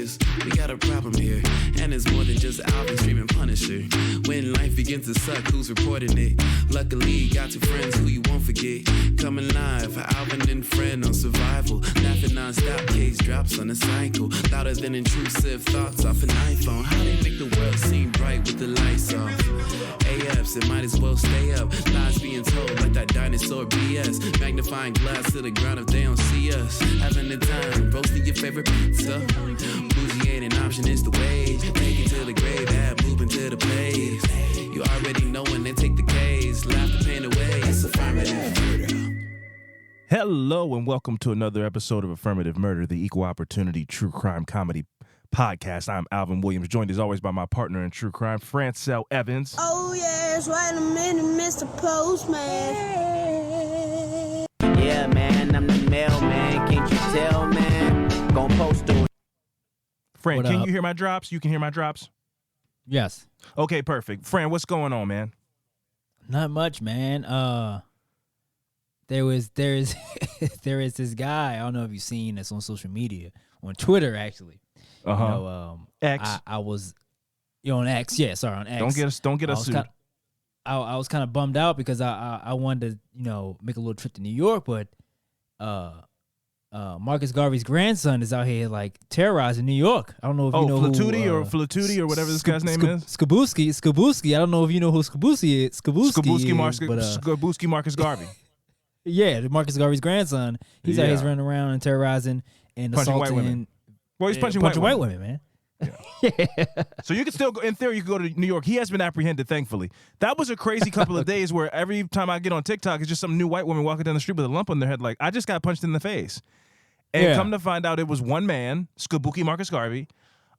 cause we got a problem here. And it's more than just Alvin streaming Punisher. When life begins to suck, who's reporting it? Luckily, you got two friends who you won't forget. Coming live for Alvin and Fran on survival. Laughing non-stop, case drops on a cycle. Louder than intrusive thoughts off an iPhone. How they make the world seem bright with the lights off? AFs, it might as well stay up. Lies being told like that dinosaur BS. Magnifying glass to the ground if they don't see us. Having the time, roasting your favorite pizza. Bougie ain't an option, it's the wage. Take it to the grave, add moving to the place. You already know when they take the case. Laugh the pain away, it's affirmative murder. Hello and welcome to another episode of Affirmative Murder, the equal opportunity true crime comedy podcast. I'm Alvin Williams, joined as always by my partner in true crime, Fran and Alvin. Oh yes, wait a minute, Mr. Postman. Yeah, man, I'm the mailman. Can't you tell, man? Gonna post to it. Fran, What can up? you hear my drops? You can hear my drops? Yes. Okay, perfect. Fran, what's going on, man? Not much, man. There is this guy. I don't know if you've seen this on social media, on Twitter actually. Uh-huh. You know, X. I was on X. Yeah, sorry, on X. Don't get us sued. I was kind of bummed out because I wanted to make a little trip to New York, but Marcus Garvey's grandson is out here like terrorizing New York. I don't know if you know Flatuti or whatever this guy's name is. Skabuski. I don't know if you know who Skabuski is. Skabuski Marcus Garvey. Yeah, Marcus Garvey's grandson. He's out here running around and terrorizing and Punching assaulting white women. Well, he's punching white women, man. Yeah. So you can still go, in theory, you can go to New York. He has been apprehended, thankfully. That was a crazy couple of days where every time I get on TikTok, it's just some new white woman walking down the street with a lump on their head like, I just got punched in the face. And come to find out it was one man, Skabuki Marcus Garvey,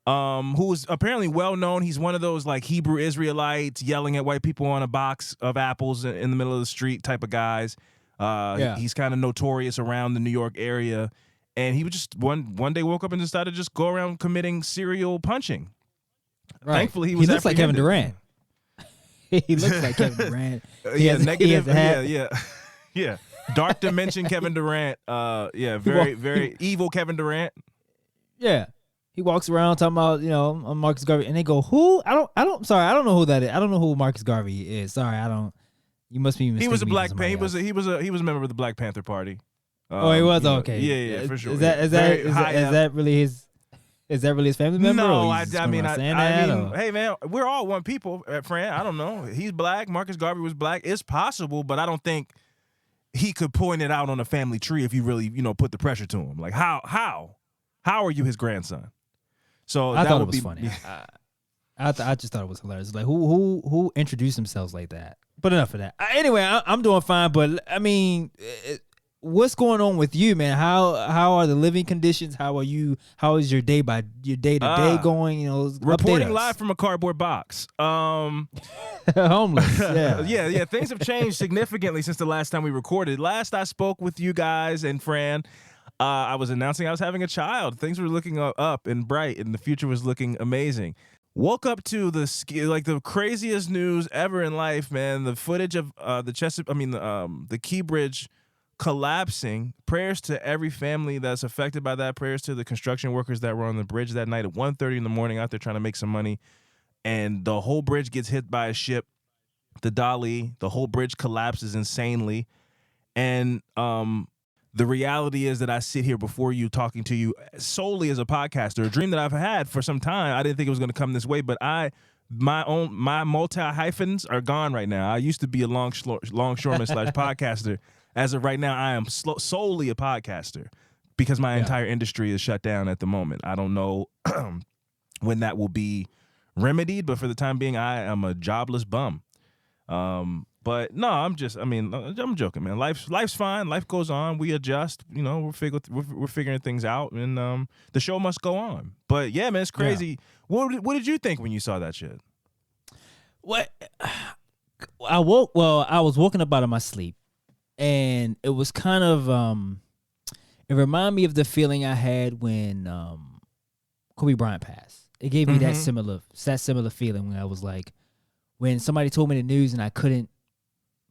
who was apparently well known. He's one of those like Hebrew Israelites yelling at white people on a box of apples in the middle of the street type of guys. He's kind of notorious around the New York area. And he was just one day woke up and decided to just go around committing serial punching. Right. Thankfully, he was looks like Kevin Durant. He looks like Kevin Durant. Yeah. Dark dimension Kevin Durant. Very evil Kevin Durant. Yeah. He walks around talking about, Marcus Garvey, and they go, who? I don't know who that is. I don't know who Marcus Garvey is. Sorry, you must be mistaken. He was a Black Panther. He was a member of the Black Panther Party. He was? Okay. Yeah, for sure. Is that really his family member? No, hey man, we're all one people, Fran. I don't know. He's black. Marcus Garvey was black. It's possible, but I don't think he could point it out on a family tree if you really, put the pressure to him. Like how are you his grandson? So I that thought would it was be funny. I just thought it was hilarious. Like who introduced themselves like that? But enough of that. Anyway, I'm doing fine. But I mean, what's going on with you, man? How are the living conditions? How are you? How is your day to day going? Reporting live from a cardboard box. Homeless. Yeah. yeah. Things have changed significantly since the last time we recorded. Last I spoke with you guys and Fran, I was announcing I was having a child. Things were looking up and bright, and the future was looking amazing. Woke up to the craziest news ever in life, man. The footage of the Key Bridge collapsing. Prayers to every family that's affected by that. Prayers to the construction workers that were on the bridge that night at 1:30 in the morning out there trying to make some money. And the whole bridge gets hit by a ship. The whole bridge collapses insanely. And the reality is that I sit here before you talking to you solely as a podcaster, a dream that I've had for some time. I didn't think it was going to come this way, but my multi-hyphens are gone right now. I used to be a longshoreman / podcaster. As of right now, I am solely a podcaster because my entire industry is shut down at the moment. I don't know when that will be remedied, but for the time being, I am a jobless bum. But no, I'm joking, man. Life's fine. Life goes on. We adjust. We're figuring things out, and the show must go on. But yeah, man, it's crazy. Yeah. What did you think when you saw that shit? What? I was woken up out of my sleep, and it was kind of it reminded me of the feeling I had when Kobe Bryant passed. It gave me that similar feeling when I was like, when somebody told me the news and I couldn't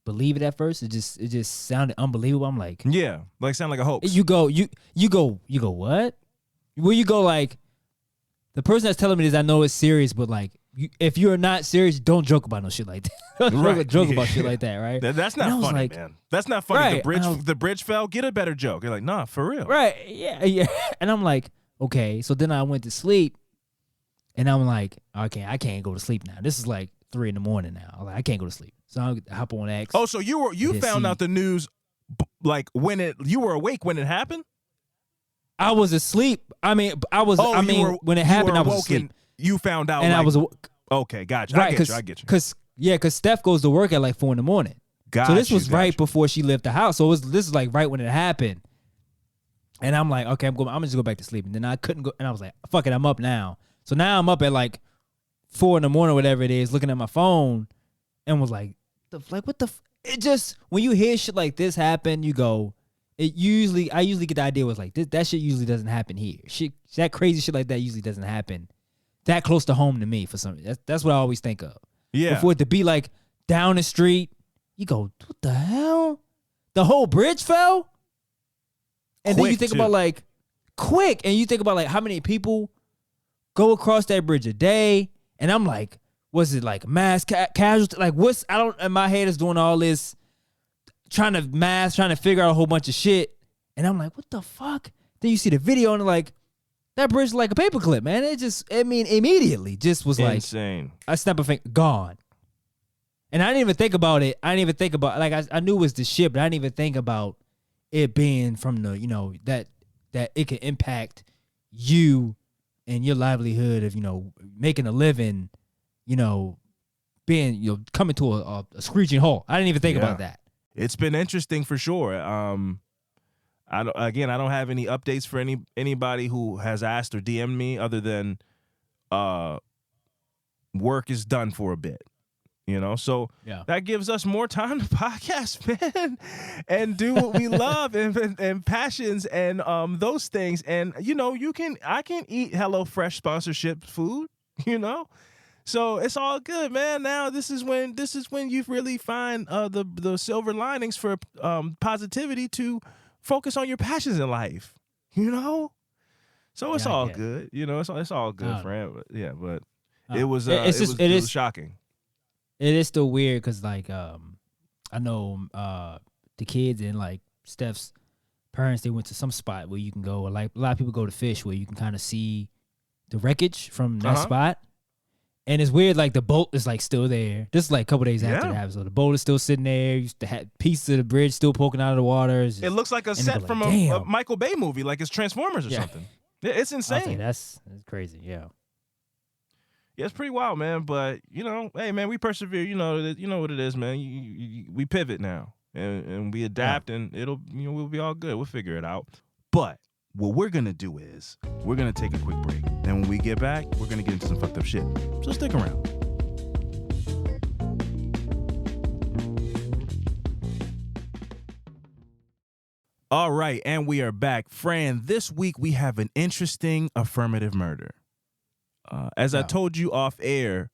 believe it at first. It just sounded unbelievable. I'm like, sound like a hoax. You go what? Well, you go like, the person that's telling me this, I know it's serious, but like, if you're not serious, don't joke about no shit like that. Don't joke about shit like that, right? That's not funny, like, man. That's not funny. Right, the bridge fell. Get a better joke. You're like, nah, for real. Right? Yeah. And I'm like, okay. So then I went to sleep, and I'm like, okay, I can't go to sleep now. This is like 3 a.m. now. I'm like, I can't go to sleep. So I hop on X. Oh, so you found out the news like you were awake when it happened? I was asleep. I mean, when it happened, I was asleep. You found out, and I was okay. Gotcha. Right, I get you. Because Steph goes to work at like 4 a.m. So this was right before she left the house. So this is like right when it happened. And I'm like, okay, I'm gonna just go back to sleep. And then I couldn't go, and I was like, fuck it, I'm up now. So now I'm up at like 4 a.m. or whatever it is, looking at my phone, and was like, it just, when you hear shit like this happen, you go, I usually get the idea was like, that shit usually doesn't happen here. That crazy shit like that usually doesn't happen that close to home to me for some reason. That's what I always think of. Yeah. Before it to be like down the street, you go, what the hell? The whole bridge fell? And then you think about like, quick. And you think about like how many people go across that bridge a day. And I'm like, was it like mass casualty? Like in my head is doing all this, trying to figure out a whole bunch of shit. And I'm like, what the fuck? Then you see the video and like, that bridge is like a paperclip, man. Immediately just was like, insane. I snap a finger, gone. And I didn't even think about it. Like, I knew it was the shit, but I didn't even think about it being from the, that it could impact you and your livelihood of, making a living, being, coming to a screeching halt. I didn't even think about that. It's been interesting for sure. I don't have any updates for anybody who has asked or DM'd me other than work is done for a bit. So that gives us more time to podcast, man, and do what we love and passions and those things. And I can eat HelloFresh sponsorship food, So it's all good, man. Now this is when you really find the silver linings for positivity to focus on your passions in life, So it's all good, It's all good, friend. But it was shocking. It is still weird because like I know the kids and like Steph's parents, they went to some spot where you can go. Like a lot of people go to fish where you can kind of see the wreckage from that spot. And it's weird, like the boat is like still there. This is like a couple days after it happened. So the boat is still sitting there. You used to have pieces of the bridge still poking out of the water. It looks like a set from a Michael Bay movie, like it's Transformers or something. It's insane. That's crazy. Yeah. Yeah, it's pretty wild, man. But hey, man, we persevere. You know what it is, man. We pivot now and we adapt, and it'll we'll be all good. We'll figure it out. But what we're gonna do is we're gonna take a quick break. And when we get back, we're gonna get into some fucked up shit. So stick around. All right, and we are back. Fran, this week we have an interesting affirmative murder. As I told you off air,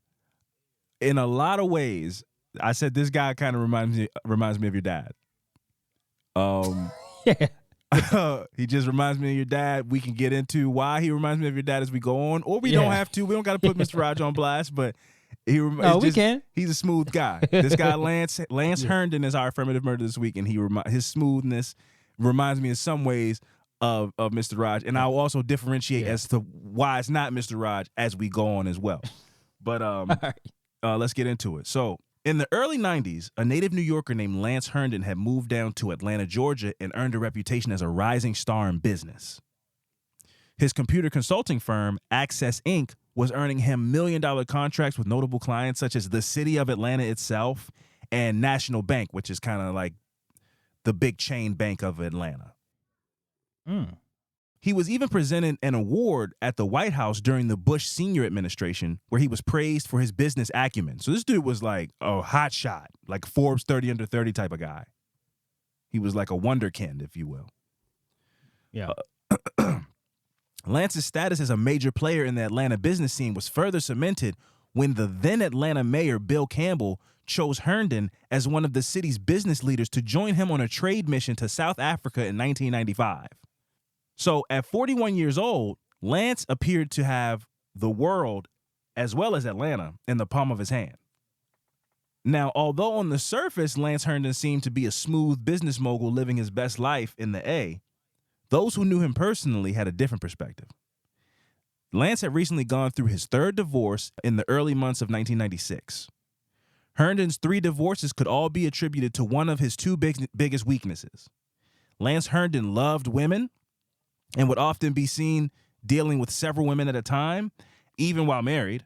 in a lot of ways, I said this guy kind of reminds me of your dad. Yeah. He just reminds me of your dad. We can get into why he reminds me of your dad as we go on, or we don't have to. We don't got to put Mr. Raj on blast, but we can. He's a smooth guy. This guy Lance Herndon is our affirmative murder this week, and his smoothness reminds me in some ways of Mr. Raj, and I'll also differentiate as to why it's not Mr. Raj as we go on as well. But let's get into it. So, in the early 90s, a native New Yorker named Lance Herndon had moved down to Atlanta, Georgia, and earned a reputation as a rising star in business. His computer consulting firm, Access Inc., was earning him million-dollar contracts with notable clients such as the city of Atlanta itself and National Bank, which is kind of like the big chain bank of Atlanta. He was even presented an award at the White House during the Bush Senior administration, where he was praised for his business acumen. So this dude was like a hot shot, like Forbes 30 under 30 type of guy. He was like a wonderkind, if you will. Yeah. Lance's status as a major player in the Atlanta business scene was further cemented when the then Atlanta mayor, Bill Campbell, chose Herndon as one of the city's business leaders to join him on a trade mission to South Africa in 1995. So at 41 years old, Lance appeared to have the world as well as Atlanta in the palm of his hand. Now, although on the surface, Lance Herndon seemed to be a smooth business mogul living his best life in the A, those who knew him personally had a different perspective. Lance had recently gone through his third divorce in the early months of 1996. Herndon's 3 divorces could all be attributed to one of his 2 biggest weaknesses. Lance Herndon loved women and would often be seen dealing with several women at a time, even while married.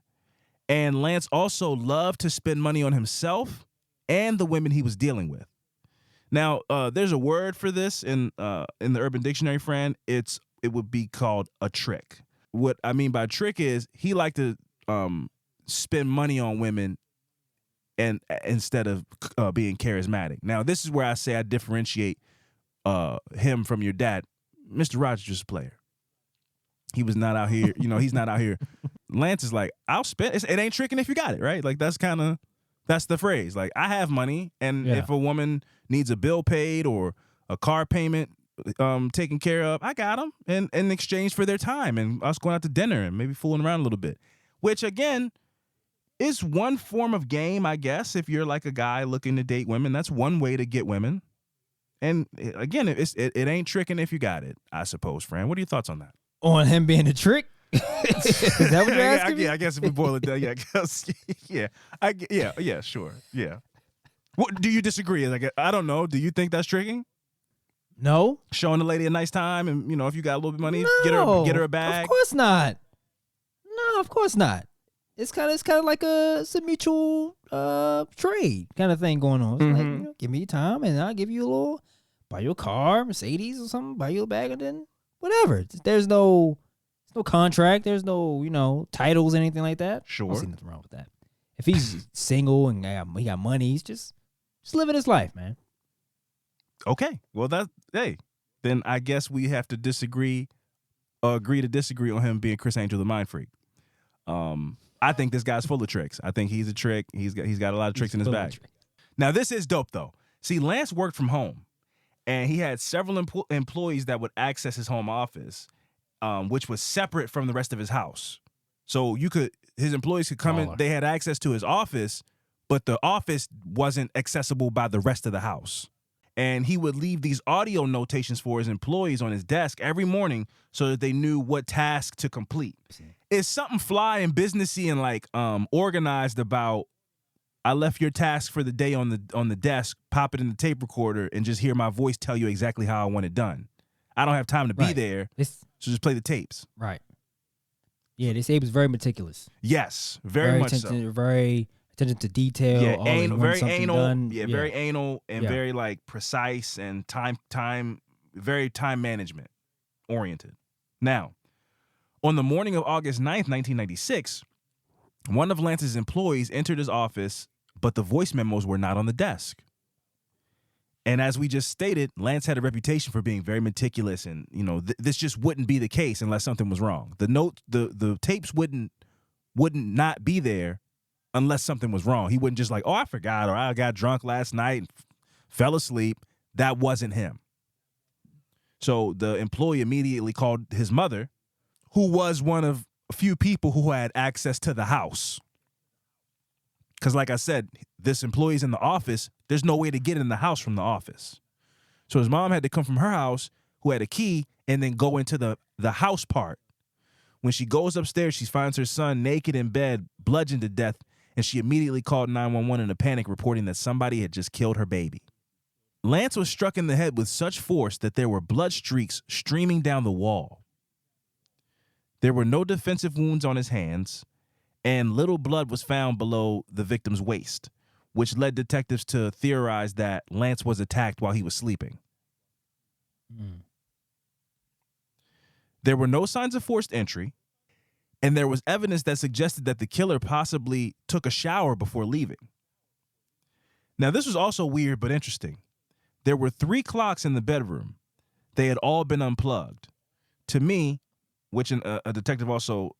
And Lance also loved to spend money on himself and the women he was dealing with. Now, there's a word for this in the Urban Dictionary, Fran. It would be called a trick. What I mean by trick is he liked to spend money on women and instead of being charismatic. Now, this is where I say I differentiate him from your dad. Mr. Rogers was a player. He was not out here, he's not out here. Lance is like, I'll spend, it ain't tricking if you got it, right? Like, that's the phrase. Like, I have money, and if a woman needs a bill paid or a car payment taken care of, I got them in exchange for their time and us going out to dinner and maybe fooling around a little bit, which, again, is one form of game, I guess. If you're like a guy looking to date women, that's one way to get women. And, again, it ain't tricking if you got it, I suppose, Fran. What are your thoughts on that? On him being a trick? Is that what you're asking me? I guess if we boil it down, I guess, yeah, sure, yeah. What, do you disagree? Like, I don't know. Do you think that's tricking? No. Showing the lady a nice time, and if you got a little bit of money, No, get her a bag. Of course not. No, of course not. It's kind of like it's a mutual trade kind of thing going on. It's like, give me your time, and I'll give you a little, buy you a car, Mercedes or something, buy you a bag, and then whatever. There's no contract. There's no, titles, anything like that. Sure. I don't see nothing wrong with that. If he's single and he got money, he's just living his life, man. Okay. Well, then I guess we have to agree to disagree on him being Chris Angel, the mind freak. I think this guy's full of tricks. I think he's a trick. He's got a lot of tricks in his bag. Now, this is dope, though. See, Lance worked from home, and he had several employees that would access his home office, which was separate from the rest of his house. So his employees could come in. They had access to his office, but the office wasn't accessible by the rest of the house. And he would leave these audio notations for his employees on his desk every morning so that they knew what task to complete. It's something fly and businessy and like organized about, I left your task for the day on the desk, pop it in the tape recorder, and just hear my voice tell you exactly how I want it done. I don't have time to be there, so just play the tapes. Right. Yeah, they say he was very meticulous. Yes, very much so. Very attention to detail. Yeah, very anal. Done. Yeah, very anal and very like precise and very time management oriented. Now, on the morning of August 9th, 1996, one of Lance's employees entered his office, but the voice memos were not on the desk. And as we just stated, Lance had a reputation for being very meticulous, and this just wouldn't be the case unless something was wrong. The tapes wouldn't not be there unless something was wrong. He wouldn't just like, oh, I forgot, or I got drunk last night and fell asleep. That wasn't him. So the employee immediately called his mother, who was one of a few people who had access to the house. Because like I said, this employee's in the office. There's no way to get in the house from the office. So his mom had to come from her house, who had a key, and then go into the house part. When she goes upstairs, she finds her son naked in bed, bludgeoned to death, and she immediately called 911 in a panic, reporting that somebody had just killed her baby. Lance was struck in the head with such force that there were blood streaks streaming down the wall. There were no defensive wounds on his hands, and little blood was found below the victim's waist, which led detectives to theorize that Lance was attacked while he was sleeping. There were no signs of forced entry, and there was evidence that suggested that the killer possibly took a shower before leaving. Now, this was also weird but interesting. There were 3 clocks in the bedroom. They had all been unplugged. To me, which a detective also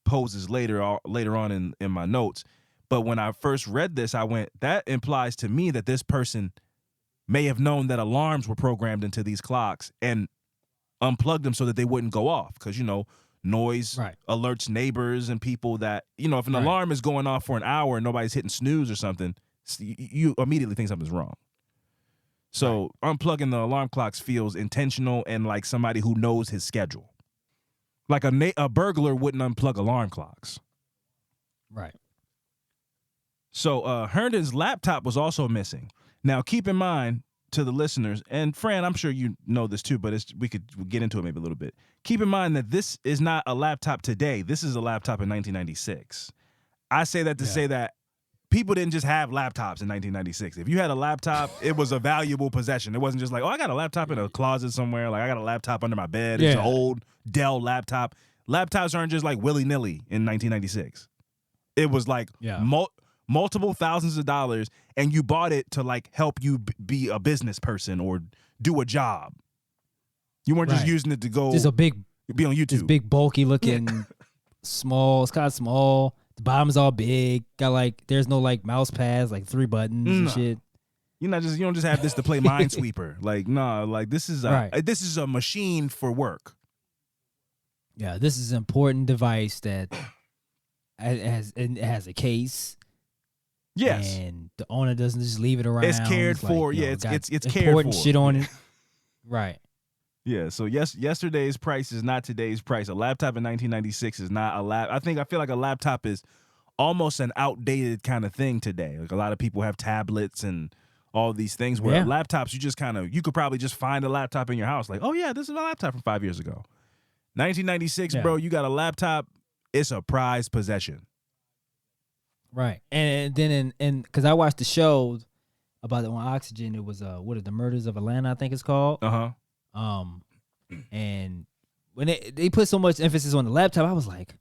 poses later on in my notes, but when I first read this, I went, that implies to me that this person may have known that alarms were programmed into these clocks and unplugged them so that they wouldn't go off. Because, noise Right. alerts neighbors and people that, if an Right. alarm is going off for an hour and nobody's hitting snooze or something, you immediately think something's wrong. So unplugging the alarm clocks feels intentional and like somebody who knows his schedule. Like a burglar wouldn't unplug alarm clocks. Right. So Herndon's laptop was also missing. Now, keep in mind, to the listeners, and Fran, I'm sure you know this too, but we could get into it maybe a little bit. Keep in mind that this is not a laptop today. This is a laptop in 1996. I say that to say that people didn't just have laptops in 1996. If you had a laptop, it was a valuable possession. It wasn't just like, oh, I got a laptop in a closet somewhere. Like, I got a laptop under my bed. It's an old Dell laptop. Laptops aren't just like willy-nilly in 1996. It was like multiple thousands of dollars, and you bought it to like help you be a business person or do a job. You weren't just using it to go Just be on YouTube. This big bulky looking small. It's kind of small. The bottom's all big. Got like there's no like mouse pads, like 3 buttons and shit. You don't just have this to play Minesweeper. Like, no, like this is a machine for work. Yeah, this is an important device that it has a case. Yes. And the owner doesn't just leave it around. It's cared for. Like, it's cared for. Important shit on it. Right. Yeah, so yesterday's price is not today's price. A laptop in 1996 is not a lap. I feel like a laptop is almost an outdated kind of thing today. Like a lot of people have tablets and all these things where laptops, you could probably just find a laptop in your house. Like, oh yeah, this is my laptop from 5 years ago. 1996, bro, you got a laptop. It's a prized possession. Right. And then because I watched the show about it on Oxygen, it was the Murders of Atlanta, I think it's called. And when they put so much emphasis on the laptop, I was like,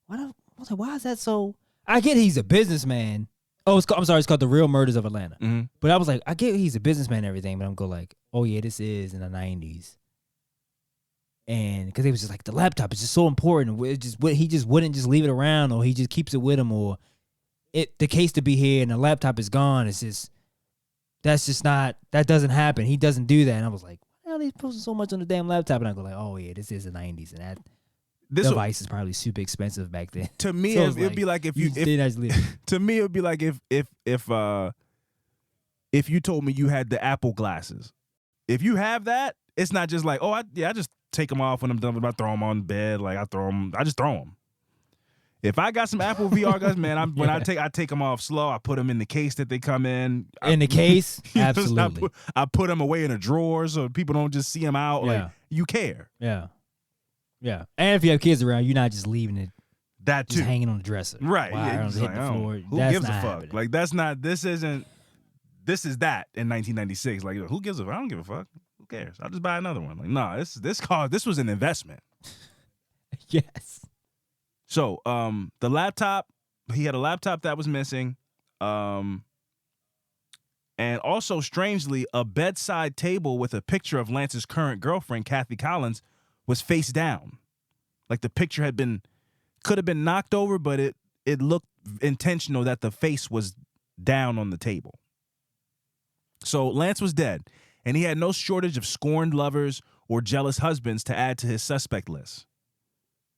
why is that so? I get he's a businessman. Oh, it's called The Real Murders of Atlanta. Mm-hmm. But I was like, I get he's a businessman and everything, but I'm go like, oh yeah, this is in the 90s. And because it was just like the laptop is just so important. He just wouldn't just leave it around, or he just keeps it with him, or the case to be here and the laptop is gone. It's just that doesn't happen. He doesn't do that. And I was like, well, he's posting so much on the damn laptop, and I go like, oh yeah, this is the 90s, and that device is probably super expensive back then. To me, so it'd be like if to me it'd be like if you told me you had the Apple glasses. If you have that, it's not just like, oh, I just take them off when I'm done with them. I throw them on bed, like I just throw them. If I got some Apple VR guys, man, I take them off slow. I put them in the case that they come in. In the case, absolutely. I put them away in a drawer so people don't just see them out. Yeah. Like, you care. Yeah, yeah. And if you have kids around, you're not just leaving it. That too. Just hanging on the dresser. Right. Yeah. Hit the floor. Who gives a fuck? Happening. Like that's not. This isn't. This is that in 1996. Like who gives a fuck? I don't give a fuck. Who cares? I'll just buy another one. Like nah. This was an investment. Yes. So, the laptop, he had a laptop that was missing, and also, strangely, a bedside table with a picture of Lance's current girlfriend, Kathy Collins, was face down. Like the picture could have been knocked over, but it looked intentional that the face was down on the table. So, Lance was dead, and he had no shortage of scorned lovers or jealous husbands to add to his suspect list.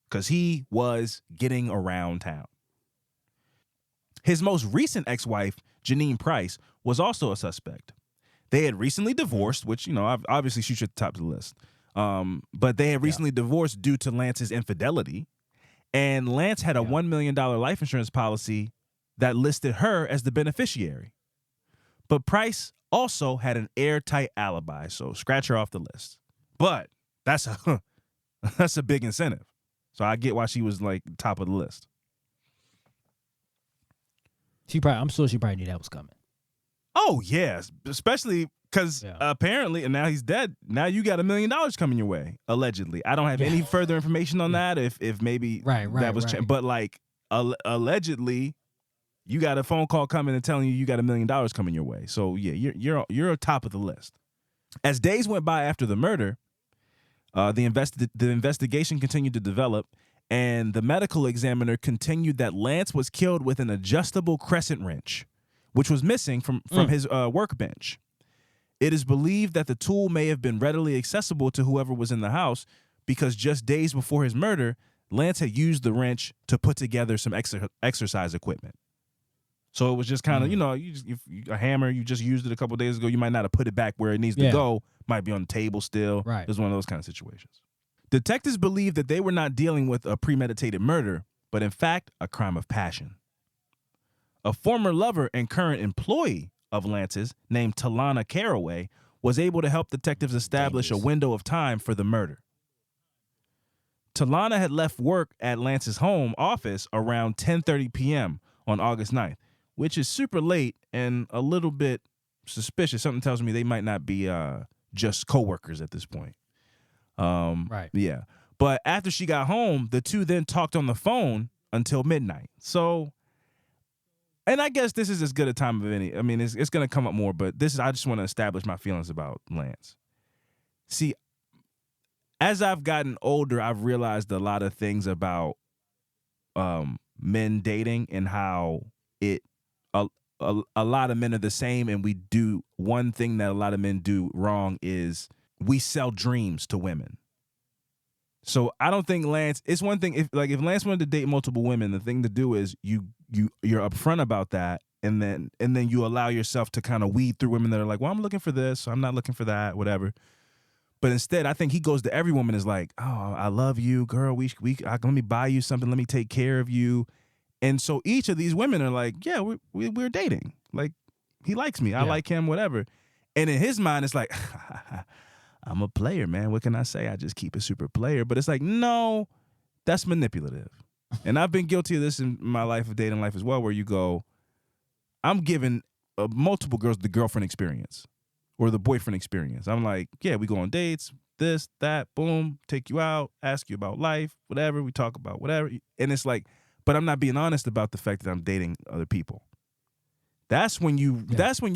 Because he was getting around town. His most recent ex-wife, Janine Price, was also a suspect. They had recently divorced, which, obviously she should top the list. But they had recently divorced due to Lance's infidelity. And Lance had a $1 million life insurance policy that listed her as the beneficiary. But Price also had an airtight alibi, so scratch her off the list. But that's a big incentive. So I get why she was like top of the list. I'm sure she probably knew that was coming. Oh yes, especially because apparently, and now he's dead. Now you got $1 million coming your way, allegedly. I don't have any further information on that. If maybe that was, but like allegedly, you got a phone call coming and telling you got $1 million coming your way. So yeah, you're top of the list. As days went by after the murder. The investigation continued to develop, and the medical examiner continued that Lance was killed with an adjustable crescent wrench, which was missing from his workbench. It is believed that the tool may have been readily accessible to whoever was in the house because just days before his murder, Lance had used the wrench to put together some exercise equipment. So it was just kind of, a hammer, you just used it a couple days ago. You might not have put it back where it needs to go. Might be on the table still. Right. It was one of those kind of situations. Detectives believed that they were not dealing with a premeditated murder, but in fact, a crime of passion. A former lover and current employee of Lance's, named Talana Caraway, was able to help detectives establish a window of time for the murder. Talana had left work at Lance's home office around 10:30 p.m. on August 9th, which is super late and a little bit suspicious. Something tells me they might not be just coworkers at this point. Right. Yeah. But after she got home, the two then talked on the phone until midnight. So, and I guess this is as good a time of any. I mean, it's going to come up more, but I just want to establish my feelings about Lance. See, as I've gotten older, I've realized a lot of things about men dating and how a lot of men are the same, and we do one thing that a lot of men do wrong is we sell dreams to women. So I don't think Lance. It's one thing if Lance wanted to date multiple women, the thing to do is you're upfront about that, and then you allow yourself to kind of weed through women that are like, well, I'm looking for this, I'm not looking for that, whatever. But instead, I think he goes to every woman is like, oh, I love you, girl. Let me buy you something. Let me take care of you. And so each of these women are like, yeah, we're dating. Like, he likes me. I like him, whatever. And in his mind, it's like, I'm a player, man. What can I say? I just keep it super player. But it's like, no, that's manipulative. And I've been guilty of this in my life, of dating life as well, where you go, I'm giving multiple girls the girlfriend experience or the boyfriend experience. I'm like, yeah, we go on dates, this, that, boom, take you out, ask you about life, whatever. We talk about whatever. And it's like, but I'm not being honest about the fact that I'm dating other people. That's when you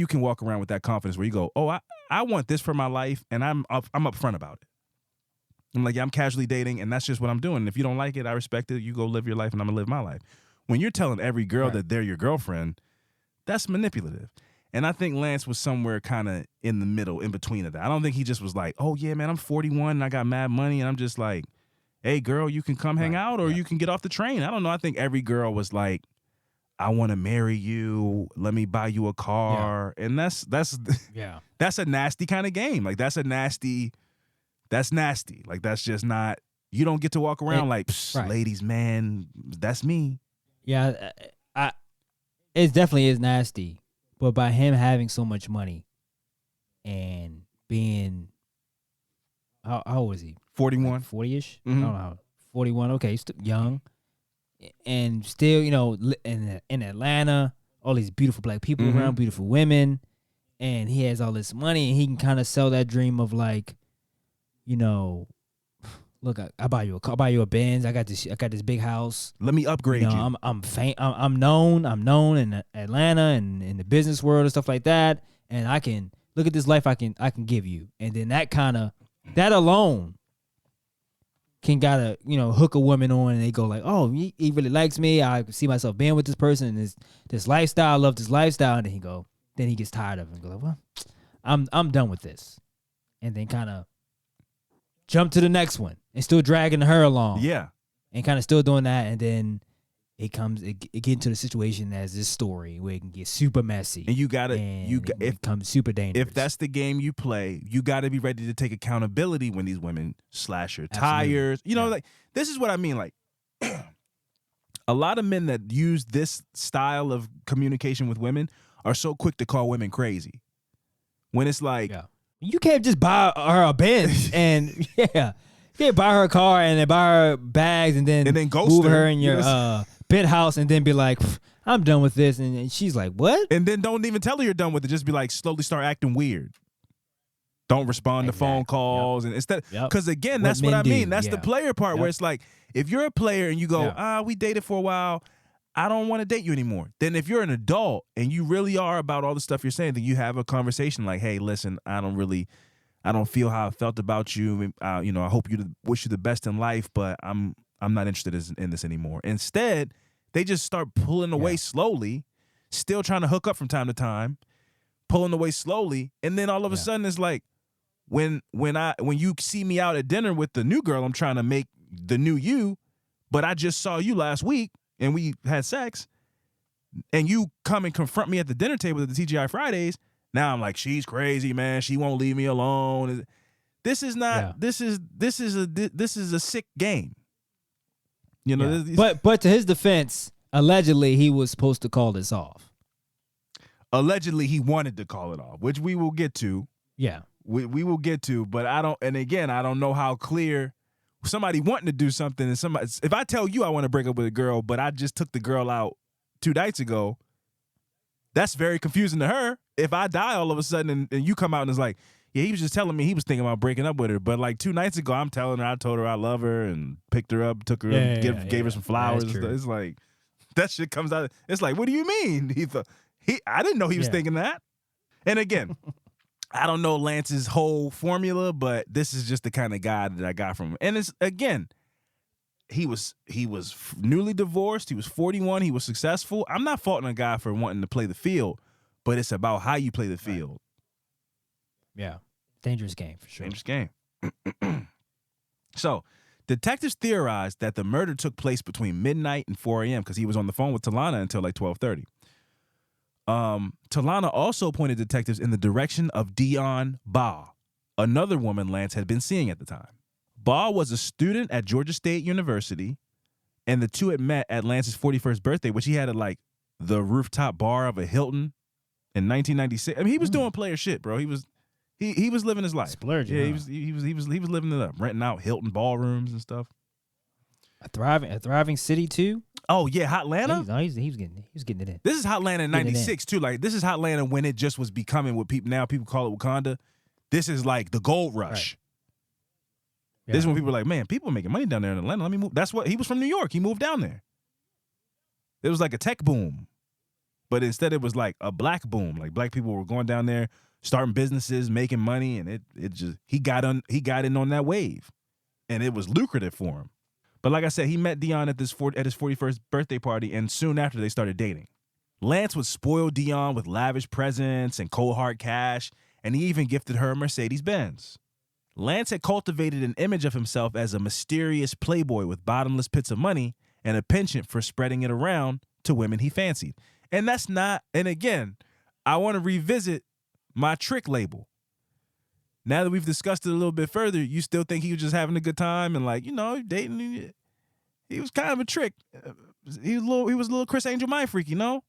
can walk around with that confidence where you go, oh, I want this for my life, and I'm upfront about it. I'm like, yeah, I'm casually dating, and that's just what I'm doing. And if you don't like it, I respect it. You go live your life, and I'm gonna live my life. When you're telling every girl that they're your girlfriend, that's manipulative. And I think Lance was somewhere kind of in the middle, in between of that. I don't think he just was like, oh yeah, man, I'm 41 and I got mad money, and I'm just like, hey, girl, you can come hang out or you can get off the train. I don't know. I think every girl was like, I want to marry you. Let me buy you a car. Yeah. And that's a nasty kind of game. Like, that's nasty. Like, that's just not, you don't get to walk around ladies, man, that's me. Yeah, it definitely is nasty. But by him having so much money and being, how old is he? 41. Like 40-ish? Mm-hmm. I don't know. 41, okay, he's still young. And still, in Atlanta, all these beautiful black people around, beautiful women. And he has all this money, and he can kind of sell that dream of like, look, I buy you a car, I buy you a Benz. I got this big house. Let me upgrade you. I'm known in Atlanta and in the business world and stuff like that. And I can look at this life I can give you. And then that alone can hook a woman on, and they go like, oh, he really likes me. I see myself being with this person and this lifestyle. I love this lifestyle. And then he gets tired of it and go like, well, I'm done with this. And then kind of jump to the next one and still dragging her along. Yeah. And kind of still doing that. And then it get into the situation as this story where it can get super messy. And it becomes super dangerous. If that's the game you play, you got to be ready to take accountability when these women slash your tires. Like, this is what I mean. Like, a lot of men that use this style of communication with women are so quick to call women crazy. When it's like, you can't just buy her a Benz and you can't buy her a car and then buy her bags and then ghost move her in your penthouse and then be like, I'm done with this. And she's like, what? And then don't even tell her you're done with it. Just be like, slowly start acting weird. Don't respond to phone calls. And instead, because again, that's what I mean. That's the player part where it's like, if you're a player and you go, we dated for a while, I don't want to date you anymore. Then if you're an adult and you really are about all the stuff you're saying, then you have a conversation like, hey, listen, I don't feel how I felt about you. I hope wish you the best in life, but I'm not interested in this anymore. Instead, they just start pulling away slowly, still trying to hook up from time to time, pulling away slowly, and then all of a sudden it's like, when you see me out at dinner with the new girl I'm trying to make the new you, but I just saw you last week and we had sex, and you come and confront me at the dinner table at the TGI Fridays. Now I'm like, she's crazy, man. She won't leave me alone. This is not. Yeah. This is a sick game. You know. Yeah. But to his defense, allegedly he was supposed to call this off. Allegedly he wanted to call it off, which we will get to. Yeah. We will get to, but I don't. And again, I don't know how clear somebody wanting to do something. And somebody, if I tell you I want to break up with a girl, but I just took the girl out 2 nights ago, that's very confusing to her. If I die all of a sudden and you come out and it's like, yeah, he was just telling me he was thinking about breaking up with her, but like 2 nights ago, I'm telling her, I told her I love her and picked her up, took her, gave her some flowers. And stuff. It's like that shit comes out. It's like, what do you mean? I didn't know he was thinking that. And again. I don't know Lance's whole formula, but this is just the kind of guy that I got from him. And it's, again, he was newly divorced. He was 41. He was successful. I'm not faulting a guy for wanting to play the field, but it's about how you play the field. Yeah. Dangerous game, for sure. Dangerous game. So, detectives theorized that the murder took place between midnight and 4 a.m. because he was on the phone with Talana until like 12:30. Talana also pointed detectives in the direction of Dion Ba, another woman Lance had been seeing at the time. Ba was a student at Georgia State University, and the two had met at Lance's 41st birthday, which he had at like the rooftop bar of a Hilton in 1996. I mean, he was doing player shit, bro. He was living his life. Splurging. Yeah, he was living it up, renting out Hilton ballrooms and stuff. A thriving city too. Oh yeah, Hotlanta. He was getting it in. This is Hotlanta in '96 too. Like this is Hotlanta when it just was becoming what people call it Wakanda. This is like the gold rush. Right. Yeah. This is when people are like, man, people are making money down there in Atlanta. Let me move. That's what he was from New York. He moved down there. It was like a tech boom, but instead it was like a black boom. Like black people were going down there, starting businesses, making money, and it just he got in on that wave, and it was lucrative for him. But like I said, he met Dion at his 41st birthday party, and soon after they started dating. Lance would spoil Dion with lavish presents and cold hard cash, and he even gifted her a Mercedes-Benz. Lance had cultivated an image of himself as a mysterious playboy with bottomless pits of money and a penchant for spreading it around to women he fancied. And that's not, and again, I want to revisit my trick label. Now that we've discussed it a little bit further, you still think he was just having a good time and like, you know, dating. He was kind of a trick. He was a little Chris Angel mind freak, you know?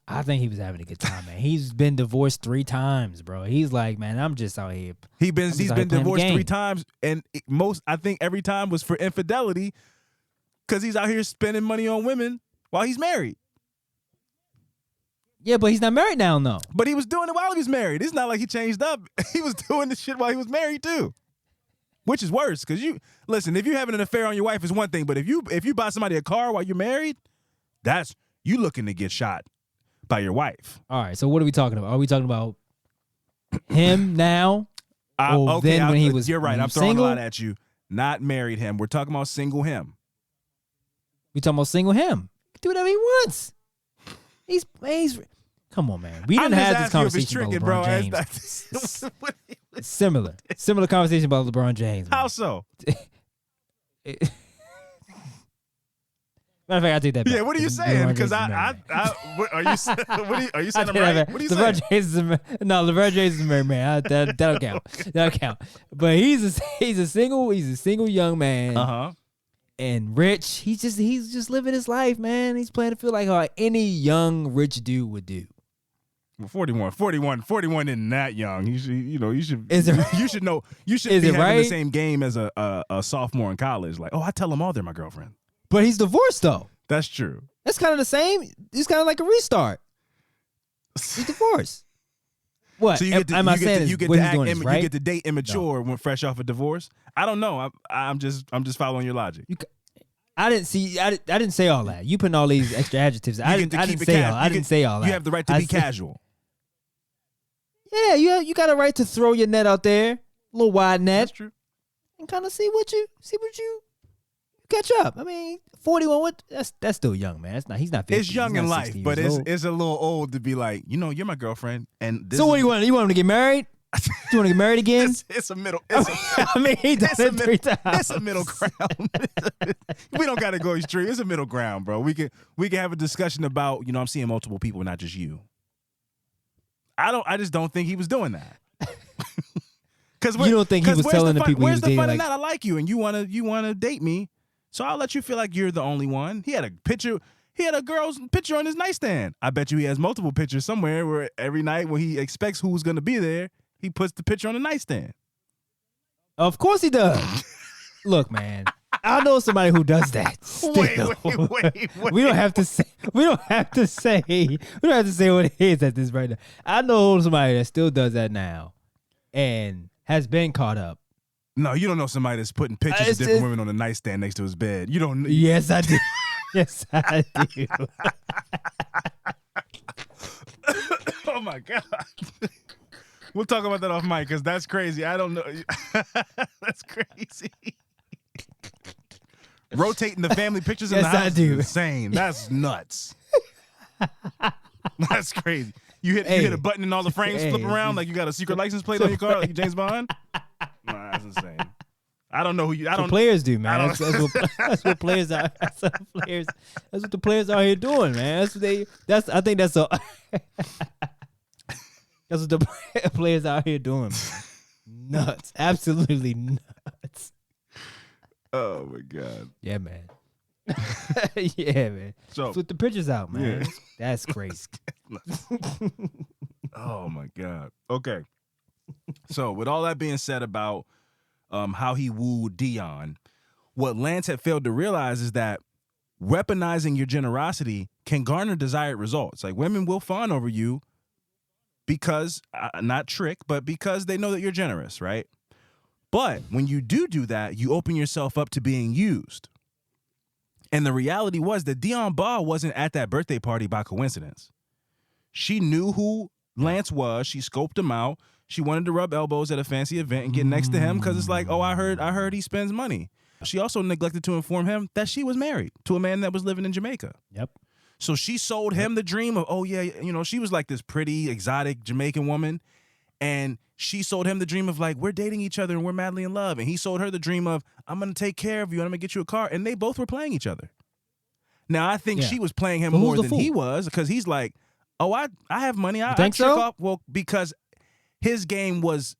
I think he was having a good time, man. He's been divorced 3 times, bro. He's like, man, I'm just out here. He's been divorced 3 times, and I think every time was for infidelity because he's out here spending money on women while he's married. Yeah, but he's not married now, though. But he was doing it while he was married. It's not like he changed up. He was doing this shit while he was married too, which is worse. Because listen, if you're having an affair on your wife is one thing, but if you buy somebody a car while you're married, that's you looking to get shot by your wife. All right. So what are we talking about? Are we talking about him now? Okay, then when he was you're right. I'm throwing single? a lot at you. Not married him. We're talking about single him. We talking about single him. Do whatever he wants. He's come on, man. We didn't have this conversation about LeBron James. Similar conversation about LeBron James. Man. How so? Matter of fact, I take that back. Yeah, what are you saying? Because are you saying I'm right? What are you saying? LeBron James is a married man. That'll count. That'll count. But he's a single young man. Uh-huh. And rich. He's just living his life, man. He's playing to feel like how any young rich dude would do. Well, 41 isn't that young. You should Is it, you should know. You should be having the same game as a sophomore in college. Like, oh, I tell them all they're my girlfriend. But he's divorced though. That's true. That's kind of the same. It's kind of like a restart. He's divorced. What? So you get to date immature when fresh off a divorce. I don't know. I'm just following your logic. I didn't say all that. You putting all these extra adjectives. I didn't say all that. You have the right to be casual. Yeah, you got a right to throw your net out there, a little wide net. That's true. And kind of see what you catch up. I mean, 41. That's still young, man. He's not 50. It's young in life, but it's a little old to be like, you're my girlfriend. And so what do you want? You want him to get married? You want to get married again? It's a middle. I mean, he done it 3 times. It's a middle ground. We don't gotta go extreme. It's a middle ground, bro. We can have a discussion about, I'm seeing multiple people, not just you. I just don't think he was doing that. You don't think he was telling the people he was dating? Where's the fun in that? I like you, and you wanna date me, so I'll let you feel like you're the only one. He had a picture. He had a girl's picture on his nightstand. I bet you he has multiple pictures somewhere where every night when he expects who's gonna be there, he puts the picture on the nightstand. Of course he does. Look, man, I know somebody who does that. Wait. We don't have to say. We don't have to say what it is at this right now. I know somebody that still does that now, and has been caught up. No, you don't know somebody that's putting pictures of different women on the nightstand next to his bed. You don't. Yes, I do. Yes, I do. Oh my God. We'll talk about that off mic because that's crazy. I don't know. That's crazy. Rotating the family pictures in the house is insane. That's nuts. That's crazy. You hit a button and all the frames flip around like you got a secret license plate on your car like James Bond? Nah, that's insane. I don't know who you. I don't. Players do, man. That's what players are. That's what the players are here doing, man. That's what they. I think that's a. That's what the players out here doing, man. Nuts. Absolutely nuts. Oh my God. Yeah, man. Yeah, man. So flip the pictures out, man. Yeah. That's crazy. Oh my God. Okay. So with all that being said about how he wooed Dion, what Lance had failed to realize is that weaponizing your generosity can garner desired results. Like women will fawn over you because, not trick, but because they know that you're generous, right? But when you do that, you open yourself up to being used. And the reality was that Dion Ball wasn't at that birthday party by coincidence. She knew who Lance was. She scoped him out. She wanted to rub elbows at a fancy event and get next to him because it's like, oh, I heard he spends money. She also neglected to inform him that she was married to a man that was living in Jamaica. Yep. So she sold him the dream of, oh, yeah, she was like this pretty, exotic Jamaican woman. And she sold him the dream of like, we're dating each other and we're madly in love. And he sold her the dream of, I'm going to take care of you and I'm going to get you a car. And they both were playing each other. Now, I think she was playing him more than he was because he's like, oh, I have money. I think so? Off. Well, because his game was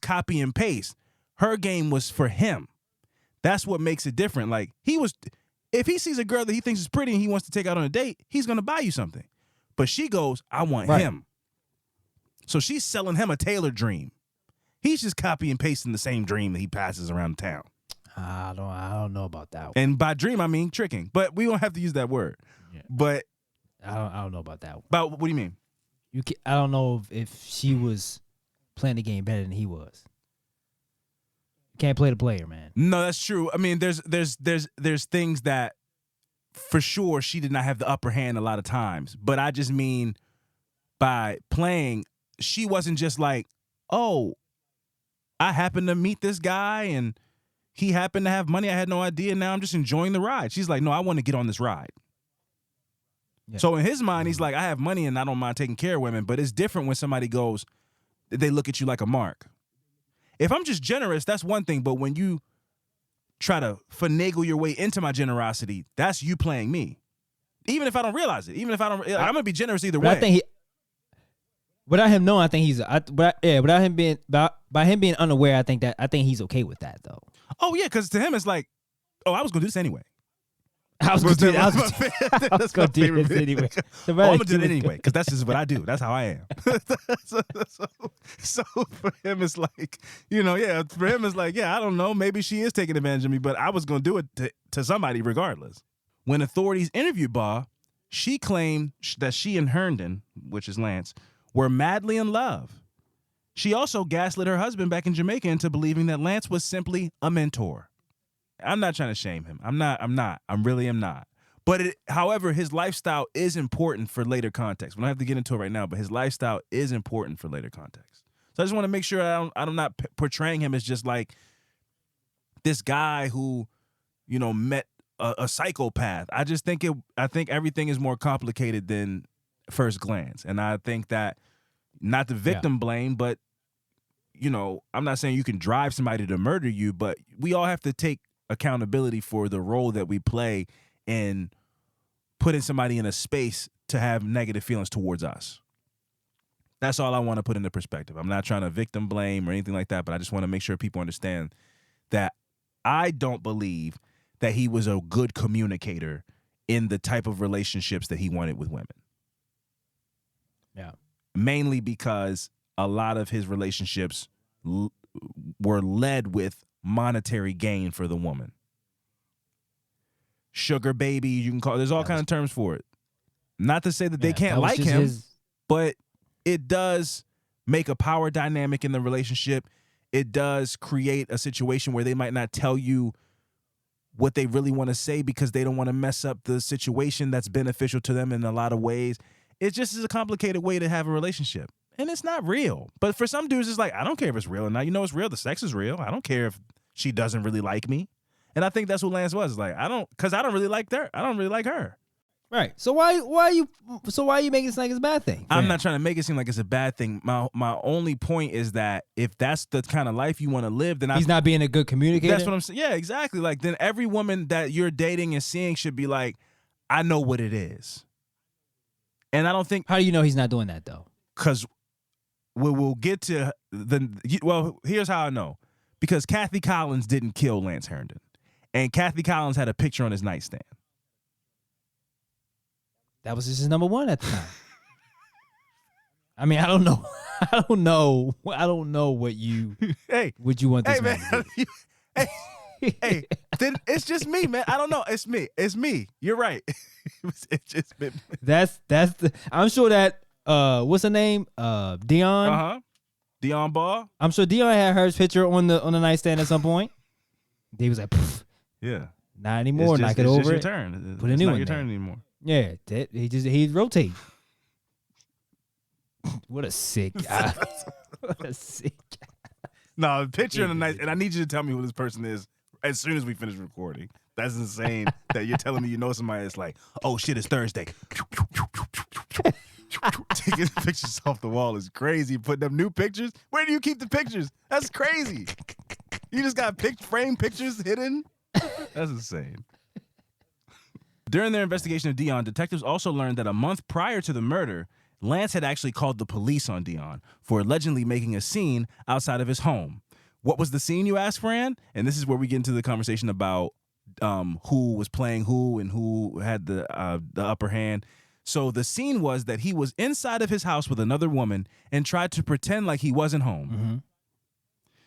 copy and paste. Her game was for him. That's what makes it different. Like if he sees a girl that he thinks is pretty and he wants to take out on a date, he's going to buy you something. But she goes, I want him. So she's selling him a tailored dream. He's just copy and pasting the same dream that he passes around town. I don't know about that one. And by dream, I mean tricking. But we don't have to use that word. Yeah. But I don't know about that one. What do you mean? I don't know if she was playing the game better than he was. You can't play the player, man. No, that's true. I mean, there's things that for sure she did not have the upper hand a lot of times. But I just mean by playing, she wasn't just like, oh, I happened to meet this guy and he happened to have money. I had no idea. Now I'm just enjoying the ride. She's like, no, I want to get on this ride. Yeah. So in his mind, he's like, I have money and I don't mind taking care of women. But it's different when somebody goes, they look at you like a mark. If I'm just generous, that's one thing. But when you try to finagle your way into my generosity, that's you playing me. Even if I don't realize it. Even if I'm going to be generous either way. I think without him knowing, I think he's. Without him being by him being unaware, I think he's okay with that though. Oh yeah, because to him it's like, oh, I was gonna do this anyway. I was gonna do this anyway. I'm gonna do it anyway because that's just what I do. That's how I am. so for him it's like, for him it's like, I don't know, maybe she is taking advantage of me, but I was gonna do it to somebody regardless. When authorities interviewed Ba, she claimed that she and Herndon, which is Lance, were madly in love. She also gaslit her husband back in Jamaica into believing that Lance was simply a mentor. I'm not trying to shame him. I'm not. I really am not. But however, his lifestyle is important for later context. We don't have to get into it right now, but his lifestyle is important for later context. So I just want to make sure I'm not portraying him as just like this guy who, met a psychopath. I just think I think everything is more complicated than first glance. And I think that not to victim blame, but, I'm not saying you can drive somebody to murder you, but we all have to take accountability for the role that we play in putting somebody in a space to have negative feelings towards us. That's all I want to put into perspective. I'm not trying to victim blame or anything like that, but I just want to make sure people understand that I don't believe that he was a good communicator in the type of relationships that he wanted with women. Yeah. Mainly because a lot of his relationships were led with monetary gain for the woman. Sugar baby, you can call. There's all kinds of terms for it. Not to say that they can't like him, but it does make a power dynamic in the relationship. It does create a situation where they might not tell you what they really want to say because they don't want to mess up the situation that's beneficial to them in a lot of ways. It just is a complicated way to have a relationship. And it's not real. But for some dudes, it's like, I don't care if it's real or not. It's real. The sex is real. I don't care if she doesn't really like me. And I think that's what Lance was. Like, because I don't really like her. I don't really like her. Right. So why are you making it seem like it's a bad thing? I'm not trying to make it seem like it's a bad thing. My only point is that if that's the kind of life you want to live, then he's not being a good communicator. That's what I'm saying. Yeah, exactly. Like, then every woman that you're dating and seeing should be like, I know what it is. And I don't think. How do you know he's not doing that though? Because we'll get to here's how I know. Because Kathy Collins didn't kill Lance Herndon. And Kathy Collins had a picture on his nightstand. That was just his number one at the time. I mean, I don't know. I don't know what you what you want this man to do. Hey, then it's just me, man. I don't know. It's me. You're right. It's just me. That's the. I'm sure that what's her name? Dion. Dion Ball. I'm sure Dion had her picture on the nightstand at some point. He was like, Pff, yeah, not anymore. Knock it over. It's your turn. Put a new one. It's not your turn anymore. Yeah, he rotate. What a sick guy. What a sick guy. No, the picture in the night, and I need you to tell me who this person is as soon as we finish recording. That's insane that you're telling me you know somebody that's like, oh shit, it's Thursday. Taking pictures off the wall is crazy. Putting up new pictures. Where do you keep the pictures? That's crazy. You just got frame pictures hidden? That's insane. During their investigation of Dion, detectives also learned that a month prior to the murder, Lance had actually called the police on Dion for allegedly making a scene outside of his home. What was the scene, you ask, Fran? And this is where we get into the conversation about who was playing who and who had the upper hand. So the scene was that he was inside of his house with another woman and tried to pretend like he wasn't home. Mm-hmm.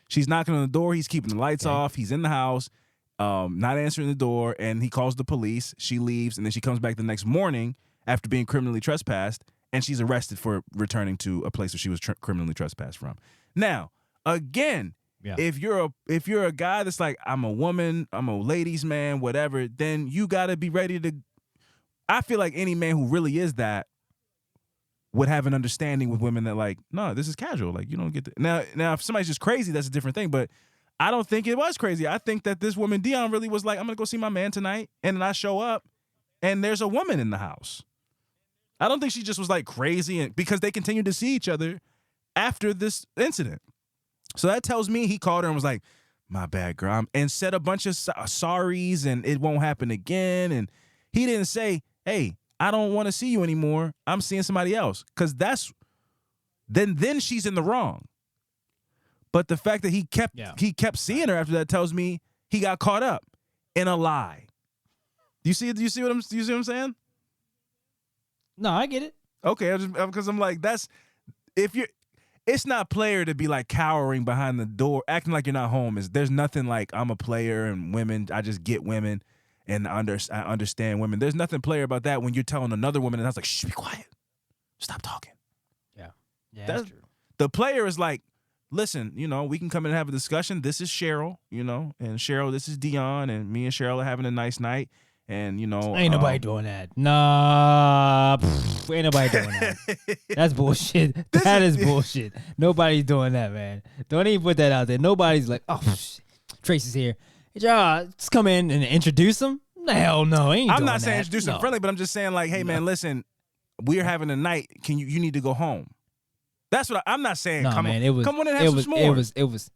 She's knocking on the door. He's keeping the lights off. He's in the house. Not answering the door, and he calls the police. She leaves, and then she comes back the next morning after being criminally trespassed, and she's arrested for returning to a place where she was criminally trespassed from. Now, again, if you're a guy that's like, I'm a woman, I'm a ladies' man, whatever, then you got to be ready to. I feel like any man who really is that would have an understanding with women that like, no, this is casual. Like, you don't get to. Now, if somebody's just crazy, that's a different thing, but I don't think it was crazy. I think that this woman, Dion, really was like, I'm going to go see my man tonight. And then I show up and there's a woman in the house. I don't think she just was like crazy because they continued to see each other after this incident. So that tells me he called her and was like, my bad, girl. And said a bunch of sorries and it won't happen again. And he didn't say, hey, I don't want to see you anymore. I'm seeing somebody else. Because then she's in the wrong. But the fact that he kept seeing her after that tells me he got caught up in a lie. Do you see what I'm saying? No, I get it. Okay, because I'm like, it's not player to be like cowering behind the door, acting like you're not home. There's nothing like I'm a player and women, I just get women and I understand women. There's nothing player about that when you're telling another woman and I was like, shh, be quiet. Stop talking. Yeah, that's true. The player is like, listen, we can come in and have a discussion. This is Cheryl, and Cheryl, this is Dion, and me and Cheryl are having a nice night. And, ain't nobody doing that. Nah, ain't nobody doing that. That's bullshit. That is bullshit. Nobody's doing that, man. Don't even put that out there. Nobody's like, oh, Tracy's here. Y'all just come in and introduce him? Hell no, I'm not saying introduce him friendly, but I'm just saying like, hey, man, listen, we're having a night. You need to go home. That's what I'm not saying. No, come man, on, it was come on and have it some was s'mores.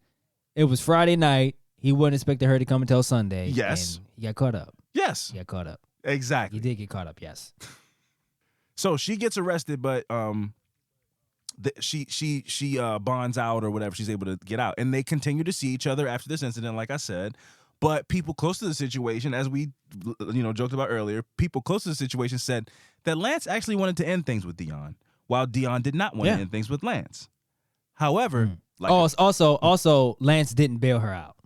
it was Friday night. He wasn't expecting her to come until Sunday. Yes. and he got caught up. Yes, He got caught up. exactly. He did get caught up. Yes. So she gets arrested, but she bonds out or whatever. She's able to get out, and they continue to see each other after this incident. Like I said, but people close to the situation, as we joked about earlier, people close to the situation said that Lance actually wanted to end things with Dion, while Dion did not want to end things with Lance. However, also Lance didn't bail her out.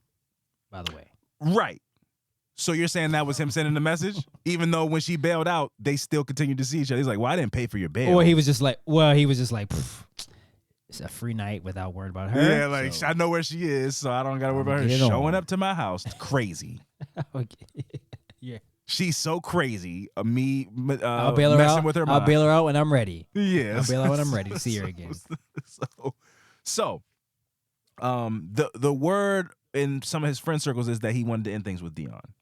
By the way, right. So you're saying that was him sending the message, even though when she bailed out, they still continued to see each other. He's like, "Well, I didn't pay for your bail." or he was just like, it's a free night without worrying about her. Yeah, like so. I know where she is, so I don't gotta worry about her showing up to my house. It's crazy. Okay. Yeah. She's so crazy. I'll bail her messing out. with her I'll mind. bail her out when I'm ready. Yes. I'll bail out when I'm ready to see her again. The word in some of his friend circles is that he wanted to end things with Dion.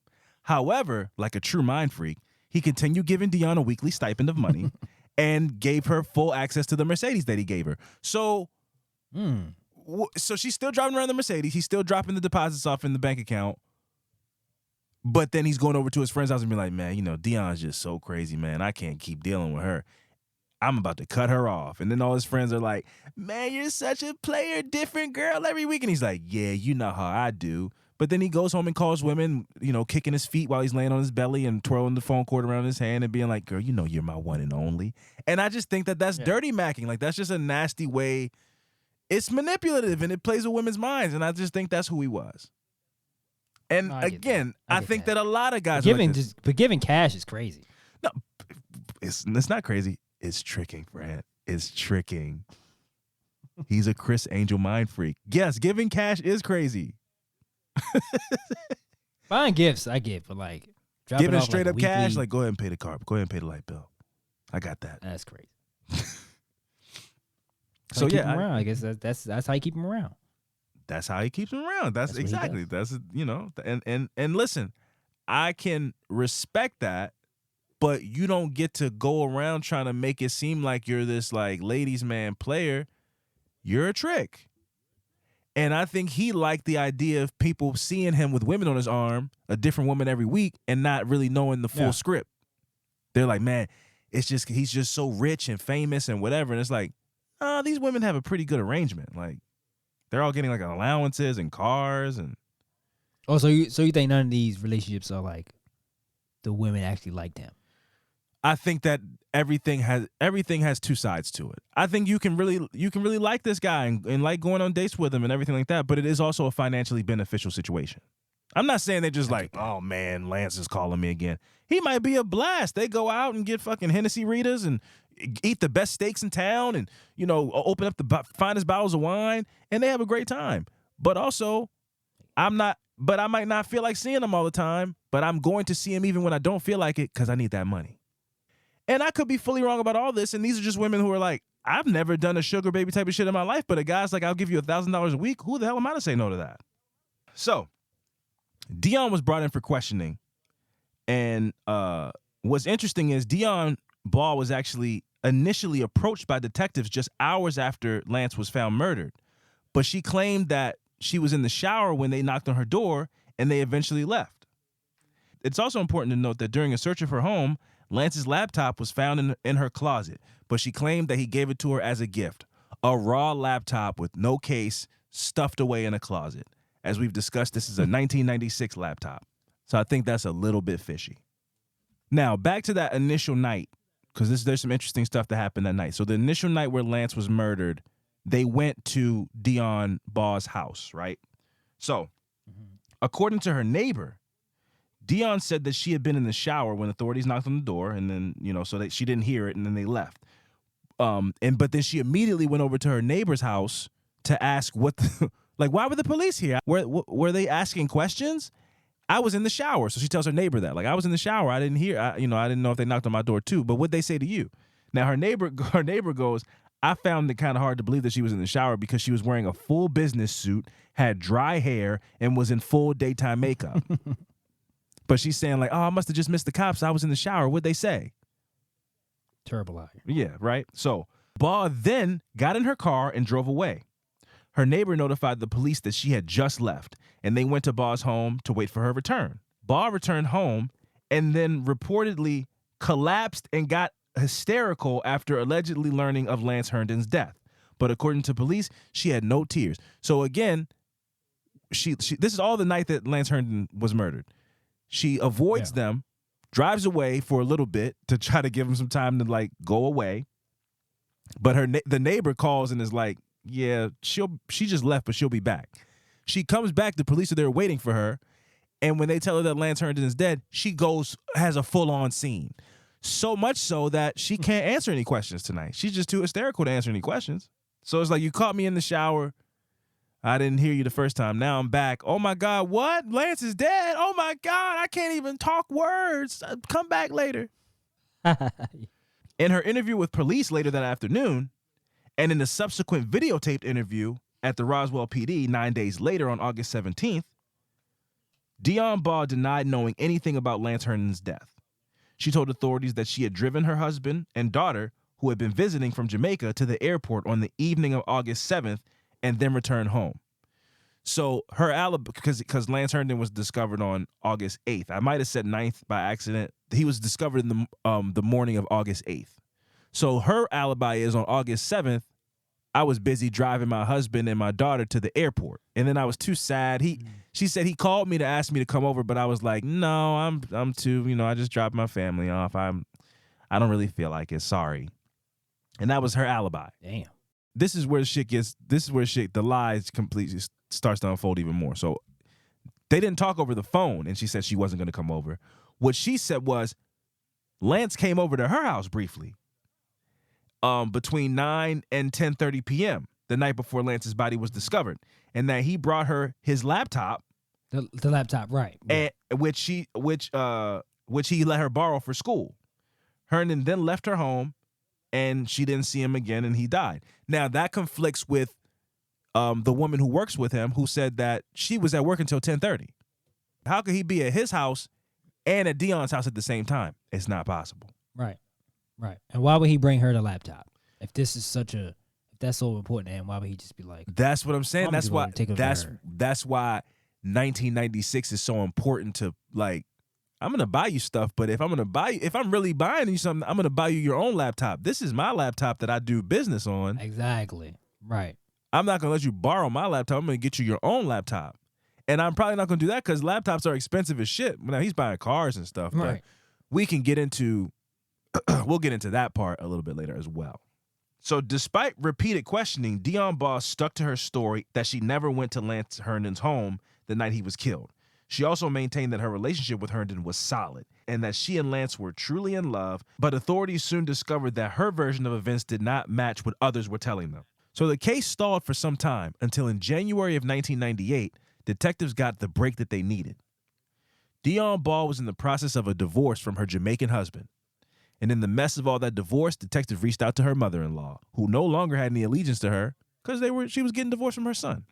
However, like a true mind freak, he continued giving Dion a weekly stipend of money and gave her full access to the Mercedes that he gave her. So, so she's still driving around the Mercedes. He's still dropping the deposits off in the bank account. But then he's going over to his friend's house and be like, man, Dion's just so crazy, man. I can't keep dealing with her. I'm about to cut her off. And then all his friends are like, man, you're such a player, different girl every week. And he's like, yeah, you know how I do. But then he goes home and calls women, kicking his feet while he's laying on his belly and twirling the phone cord around his hand and being like, girl, you're my one and only. And I just think that that's dirty macking. Like, that's just a nasty way. It's manipulative and it plays with women's minds. And I just think that's who he was. And again, I think that a lot of guys but giving cash is crazy. No, it's not crazy. It's tricking, Fran. It's tricking. He's a Chris Angel mind freak. Yes, giving cash is crazy. Buying gifts, I give, but like giving straight up cash, like go ahead and pay the car. Go ahead and pay the light bill. I got that. That's crazy. So keep him around. I guess that's how you keep him around. That's how he keeps him around. That's exactly. That's and listen, I can respect that, but you don't get to go around trying to make it seem like you're this like ladies' man player. You're a trick. And I think he liked the idea of people seeing him with women on his arm, a different woman every week, and not really knowing the full script. They're like, man, he's just so rich and famous and whatever. And it's like, these women have a pretty good arrangement. Like, they're all getting like allowances and cars and. Oh, so you think none of these relationships are like the women actually liked him? I think that everything has two sides to it. I think you can really like this guy and like going on dates with him and everything like that, but it is also a financially beneficial situation. I'm not saying they're just like, oh man, Lance is calling me again. He might be a blast. They go out and get fucking Hennessy Ritas and eat the best steaks in town and, open up the finest bottles of wine and they have a great time. But also, I might not feel like seeing him all the time, but I'm going to see him even when I don't feel like it because I need that money. And I could be fully wrong about all this. And these are just women who are like, I've never done a sugar baby type of shit in my life. But a guy's like, I'll give you $1,000 a week. Who the hell am I to say no to that? So Dion was brought in for questioning. And what's interesting is Dion Ball was actually initially approached by detectives just hours after Lance was found murdered. But she claimed that she was in the shower when they knocked on her door and they eventually left. It's also important to note that during a search of her home, Lance's laptop was found in her closet, but she claimed that he gave it to her as a gift, a raw laptop with no case stuffed away in a closet. As we've discussed, this is a 1996 laptop, so I think that's a little bit fishy. Now, back to that initial night, because there's some interesting stuff that happened that night. So the initial night where Lance was murdered, they went to Dion Ball's house, right? So, according to her neighbor, Dion said that she had been in the shower when authorities knocked on the door, and then, so that she didn't hear it, and then they left. But then she immediately went over to her neighbor's house to ask why were the police here? Were they asking questions? I was in the shower. So she tells her neighbor that, I was in the shower. I didn't hear, I didn't know if they knocked on my door too, but what'd they say to you? Now her neighbor goes, I found it kind of hard to believe that she was in the shower because she was wearing a full business suit, had dry hair, and was in full daytime makeup. But she's saying like, oh, I must have just missed the cops. I was in the shower. What'd they say? Terrible liar. Yeah, right? So Baugh then got in her car and drove away. Her neighbor notified the police that she had just left, and they went to Baugh's home to wait for her return. Baugh returned home and then reportedly collapsed and got hysterical after allegedly learning of Lance Herndon's death. But according to police, she had no tears. So again, she this is all the night that Lance Herndon was murdered. She avoids them, drives away for a little bit to try to give him some time to like go away. But the neighbor calls and is like, yeah, she just left, but she'll be back. She comes back, the police are there waiting for her, and when they tell her that Lance Herndon is dead, she has a full-on scene. So much so that she can't answer any questions tonight. She's just too hysterical to answer any questions. So it's like, you caught me in the shower. I didn't hear you the first time. Now I'm back. Oh my God, what? Lance is dead? Oh my God, I can't even talk words. Come back later. In her interview with police later that afternoon, and in a subsequent videotaped interview at the Roswell PD 9 days later on August 17th, Dionne Baugh denied knowing anything about Lance Herndon's death. She told authorities that she had driven her husband and daughter, who had been visiting from Jamaica, to the airport on the evening of August 7th and then returned home. So her alibi, because Lance Herndon was discovered on August 8th. I might have said 9th by accident. He was discovered in the morning of August 8th. So her alibi is on August 7th, I was busy driving my husband and my daughter to the airport. And then I was too sad. She said he called me to ask me to come over, but I was like, no, I'm too, I just dropped my family off. I don't really feel like it. Sorry. And that was her alibi. Damn. This is where the lies completely starts to unfold even more. So they didn't talk over the phone, and she said she wasn't going to come over. What she said was Lance came over to her house briefly between 9 and 10:30 p.m. the night before Lance's body was discovered, and that he brought her his laptop. The laptop, right. And which he let her borrow for school. Herndon then left her home, and she didn't see him again, and he died. Now, that conflicts with the woman who works with him, who said that she was at work until 10:30. How could he be at his house and at Dion's house at the same time? It's not possible. Right. And why would he bring her the laptop? If that's so important, and why would he just be like? That's what I'm saying. That's why 1996 is so important to, like, I'm gonna buy you stuff, but if I'm really buying you something, I'm gonna buy you your own laptop. This is my laptop that I do business on. Exactly. Right. I'm not gonna let you borrow my laptop. I'm gonna get you your own laptop. And I'm probably not gonna do that because laptops are expensive as shit. Now he's buying cars and stuff, but Right. we can get into we'll get into that part a little bit later as well. So despite repeated questioning, Dionne Baugh stuck to her story that she never went to Lance Herndon's home the night he was killed. She also maintained that her relationship with Herndon was solid and that she and Lance were truly in love, but authorities soon discovered that her version of events did not match what others were telling them. So the case stalled for some time until in January of 1998, detectives got the break that they needed. Dionne Baugh was in the process of a divorce from her Jamaican husband. And in the mess of all that divorce, detectives reached out to her mother-in-law, who no longer had any allegiance to her because she was getting divorced from her son.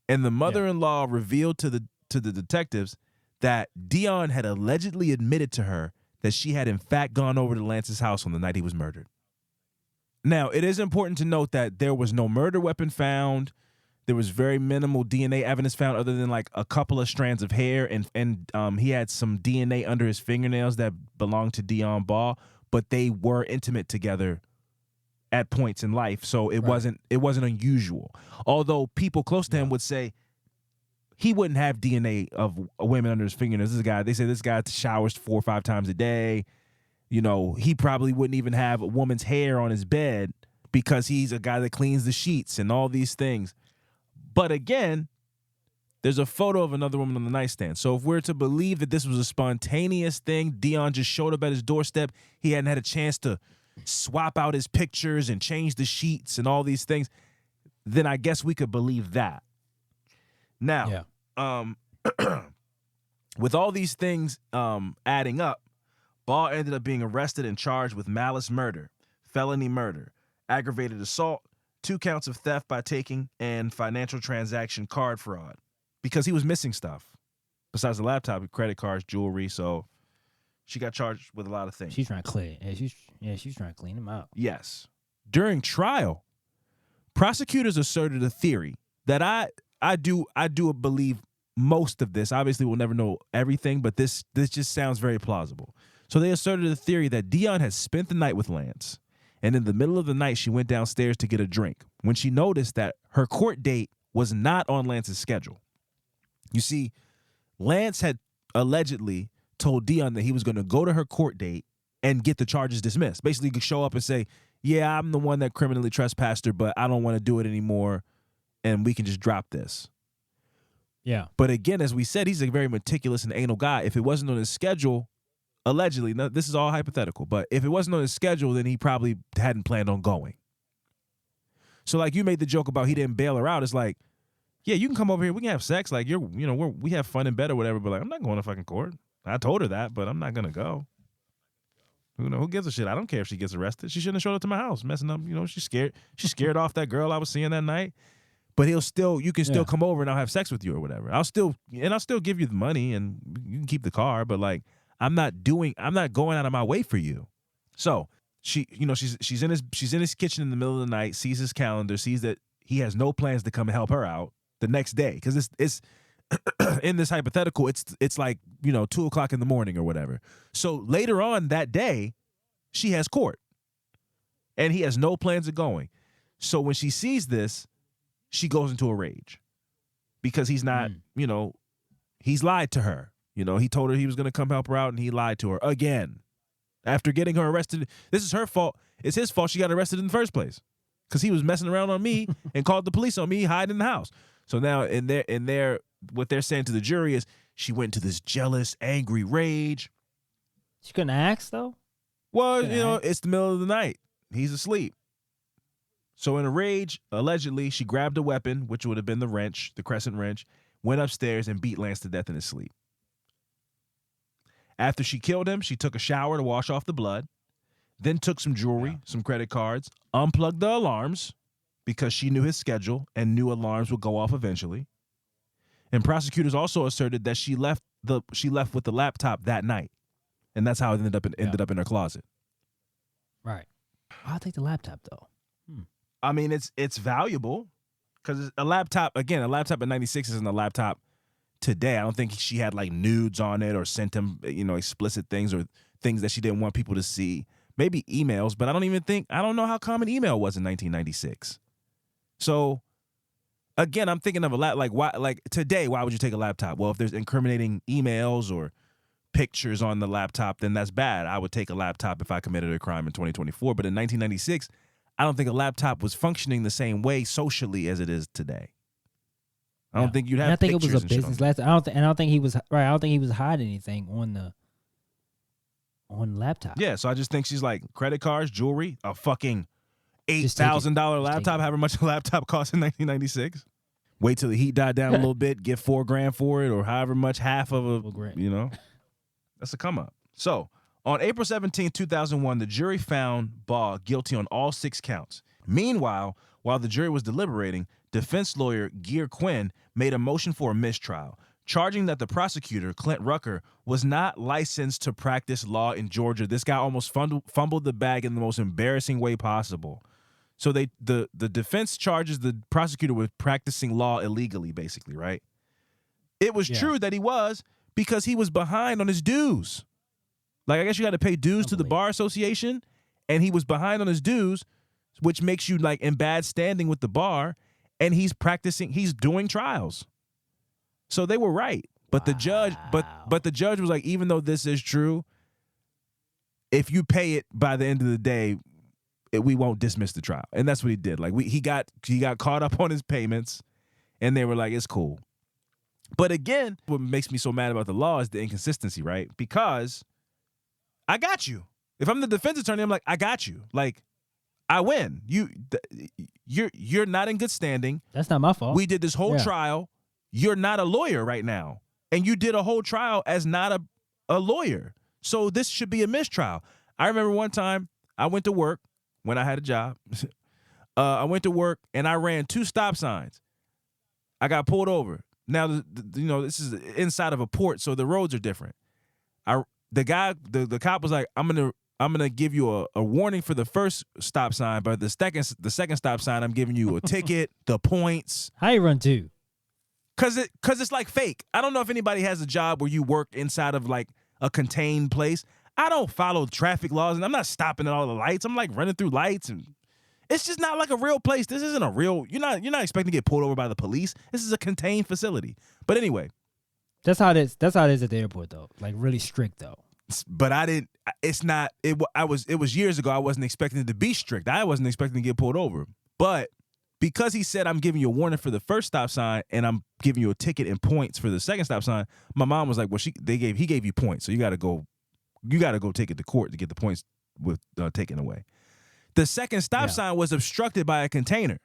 And the mother-in-law revealed to the detectives that Dionne had allegedly admitted to her that she had in fact gone over to Lance's house on the night he was murdered. Now, it is important to note that there was no murder weapon found. There was very minimal DNA evidence found other than like a couple of strands of hair, and he had some DNA under his fingernails that belonged to Dionne Baugh, but they were intimate together at points in life, so it wasn't unusual. Although people close to him would say he wouldn't have DNA of women under his fingernails. They say this guy showers 4 or 5 times a day. He probably wouldn't even have a woman's hair on his bed because he's a guy that cleans the sheets and all these things. But again, there's a photo of another woman on the nightstand. So if we're to believe that this was a spontaneous thing, Dionne just showed up at his doorstep, he hadn't had a chance to swap out his pictures and change the sheets and all these things, then I guess we could believe that. Now, with all these things adding up, Baugh ended up being arrested and charged with malice murder, felony murder, aggravated assault, 2 counts of theft by taking, and financial transaction card fraud because he was missing stuff. Besides the laptop, credit cards, jewelry, so she got charged with a lot of things. She's trying to clear. She's trying to clean him out. Yes. During trial, prosecutors asserted a theory that I do believe most of this. Obviously, we'll never know everything, but this just sounds very plausible. So they asserted a theory that Dion had spent the night with Lance, and in the middle of the night, she went downstairs to get a drink when she noticed that her court date was not on Lance's schedule. You see, Lance had allegedly told Dion that he was going to go to her court date and get the charges dismissed. Basically, you could show up and say, yeah, I'm the one that criminally trespassed her, but I don't want to do it anymore, and we can just drop this. Yeah. But again, as we said, he's a very meticulous and anal guy. If it wasn't on his schedule, allegedly, now, this is all hypothetical, but if it wasn't on his schedule, then he probably hadn't planned on going. So like you made the joke about he didn't bail her out. It's like, yeah, you can come over here. We can have sex. Like we have fun in bed or whatever. But like, I'm not going to fucking court. I told her that, but I'm not gonna go. Who gives a shit? I don't care if she gets arrested. She shouldn't have showed up to my house, messing up. She's scared. She's scared off that girl I was seeing that night. But you can still come over and I'll have sex with you or whatever. I'll still give you the money and you can keep the car. But like, I'm not going out of my way for you. So she's in his kitchen in the middle of the night, sees his calendar, sees that he has no plans to come and help her out the next day. Because it's in this hypothetical, it's like, 2:00 in the morning or whatever. So later on that day, she has court. And he has no plans of going. So when she sees this, she goes into a rage. Because he's not, he's lied to her. He told her he was going to come help her out and he lied to her again. After getting her arrested, this is her fault. It's his fault she got arrested in the first place. Because he was messing around on me and called the police on me hiding in the house. So now in their what they're saying to the jury is she went into this jealous, angry rage. She couldn't ask though? Well, it's the middle of the night. He's asleep. So in a rage, allegedly, she grabbed a weapon, which would have been the crescent wrench, went upstairs and beat Lance to death in his sleep. After she killed him, she took a shower to wash off the blood, then took some jewelry, some credit cards, unplugged the alarms because she knew his schedule and knew alarms would go off eventually. And prosecutors also asserted that she left with the laptop that night, and that's how it ended up in her closet. Right. I'll take the laptop though. I mean, it's valuable because a laptop in '96 isn't a laptop today. I don't think she had like nudes on it or sent him explicit things or things that she didn't want people to see. Maybe emails, but I don't know how common email was in 1996. So. Again, I'm thinking of a lot like today, why would you take a laptop? Well, if there's incriminating emails or pictures on the laptop, then that's bad. I would take a laptop if I committed a crime in 2024. But in 1996, I don't think a laptop was functioning the same way socially as it is today. I don't think you'd have. And I think it was a pictures and shit business on laptop. I don't think he was right. I don't think he was hiding anything on the laptop. Yeah, so I just think she's like credit cards, jewelry, a fucking $8,000 laptop, however much a laptop cost in 1996. Wait till the heat died down a little bit, get $4,000 for it, or however much, half of a, that's a come up. So on April 17, 2001, the jury found Baugh guilty on all 6 counts. Meanwhile, while the jury was deliberating, defense lawyer Gear Quinn made a motion for a mistrial, charging that the prosecutor, Clint Rucker, was not licensed to practice law in Georgia. This guy almost fumbled the bag in the most embarrassing way possible. So the defense charges the prosecutor with practicing law illegally, basically, right? It was true that he was because he was behind on his dues. Like, I guess you got to pay dues to the Bar Association, and he was behind on his dues, which makes you, like, in bad standing with the bar, and he's doing trials. So they were right. But the judge was like, even though this is true, if you pay it by the end of the day, we won't dismiss the trial. And that's what he did. Like he got caught up on his payments, and they were like, it's cool. But again, what makes me so mad about the law is the inconsistency, right? Because I got you. If I'm the defense attorney, I'm like, I got you. Like, I win. You're not in good standing. That's not my fault. We did this whole trial. You're not a lawyer right now. And you did a whole trial as not a lawyer. So this should be a mistrial. I remember one time I went to work when I had a job. I went to work and I ran 2 stop signs. I got pulled over. Now, this is inside of a port, so the roads are different. The cop was like, I'm gonna I'm gonna give you a warning for the first stop sign, but the second stop sign, I'm giving you a ticket, the points. How you run two? Cause it's like fake. I don't know if anybody has a job where you work inside of like a contained place. I don't follow traffic laws, and I'm not stopping at all the lights. I'm like running through lights, and it's just not like a real place. This isn't a real. You're not expecting to get pulled over by the police. This is a contained facility. But anyway, That's how it is. That's how it is at the airport, though. Like really strict, though. but I didn't. It's not. It was years ago. I wasn't expecting it to be strict. I wasn't expecting to get pulled over. But because he said I'm giving you a warning for the first stop sign and I'm giving you a ticket and points for the second stop sign, my mom was like, "Well, he gave you points, so you got to go take it to court to get the points taken away." The second stop sign was obstructed by a container.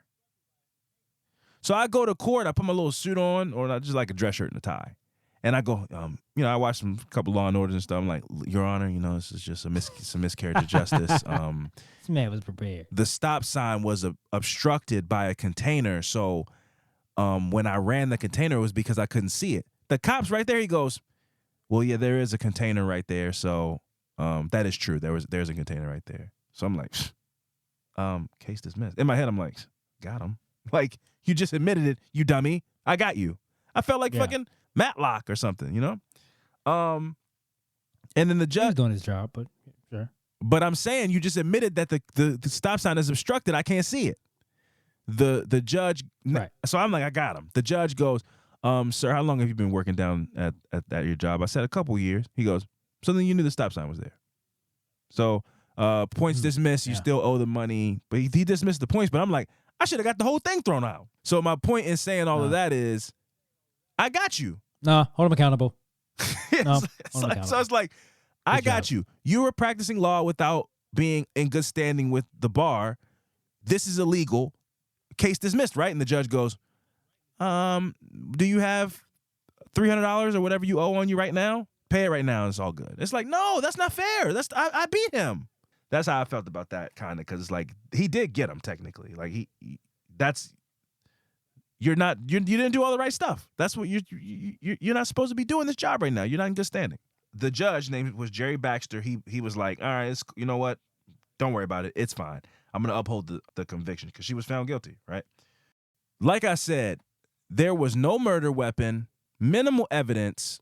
So I go to court. I put my little suit on, or not, just like a dress shirt and a tie. And I go, I watched a couple Law and Orders and stuff. I'm like, Your Honor, this is just some miscarriage of justice. This man was prepared. The stop sign was obstructed by a container. So when I ran the container, it was because I couldn't see it. The cop's right there. He goes, well, yeah, there is a container right there. So that is true. There's a container right there. So I'm like, case dismissed. In my head, I'm like, got him. Like, you just admitted it, you dummy. I got you. I felt like fucking Matlock or something, and then the judge He's doing his job, but sure. But I'm saying you just admitted that the stop sign is obstructed. I can't see it. The judge. Right. So I'm like, I got him. The judge goes, sir, how long have you been working down at your job? I said a couple years. He goes, so then you knew the stop sign was there. So points dismissed. You still owe the money, but he dismissed the points. But I'm like, I should have got the whole thing thrown out. So my point in saying all of that is, I got you. No, hold him accountable. No, so it's like, I got you. You were practicing law without being in good standing with the bar. This is illegal. Case dismissed, right? And the judge goes, do you have $300 or whatever you owe on you right now? Pay it right now. And it's all good. It's like, no, that's not fair. I beat him. That's how I felt about that, kind of, because it's like he did get him technically. Like you didn't do all the right stuff. That's what you're not supposed to be doing this job right now. You're not in good standing. The judge, name was Jerry Baxter. He was like, all right, you know what? Don't worry about it. It's fine. I'm gonna uphold the conviction because she was found guilty, right? Like I said, there was no murder weapon, minimal evidence.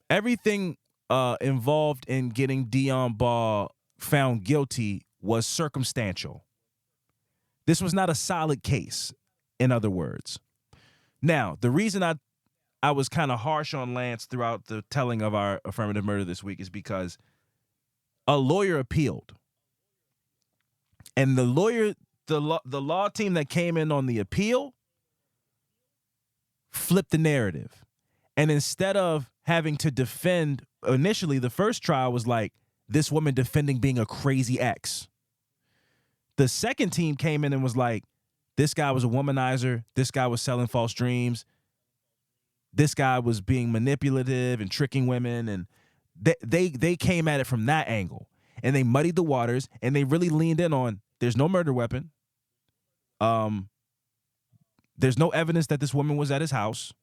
Everything involved in getting Dion Ball found guilty was circumstantial. This was not a solid case, in other words. Now, the reason I was kind of harsh on Lance throughout the telling of our affirmative murder this week is because a lawyer appealed. And the law team that came in on the appeal flipped the narrative. And instead of having to defend, initially the first trial was like this woman defending being a crazy ex. The second team came in and was like, this guy was a womanizer. This guy was selling false dreams. This guy was being manipulative and tricking women. And they came at it from that angle. And they muddied the waters. And they really leaned in on, there's no murder weapon. There's no evidence that this woman was at his house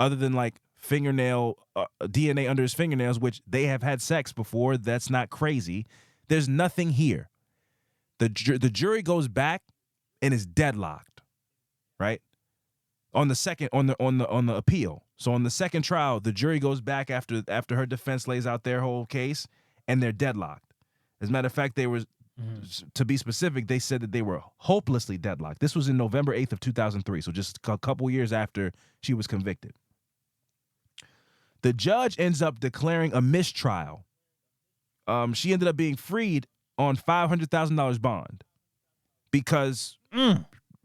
other than like fingernail, DNA under his fingernails, which they have had sex before. That's not crazy. There's nothing here. The jury goes back and is deadlocked, right? On the appeal. So on the second trial, the jury goes back after her defense lays out their whole case, and they're deadlocked. As a matter of fact, they were, to be specific, they said that they were hopelessly deadlocked. This was in November 8th of 2003, so just a couple years after she was convicted. The judge ends up declaring a mistrial. She ended up being freed on $500,000 bond because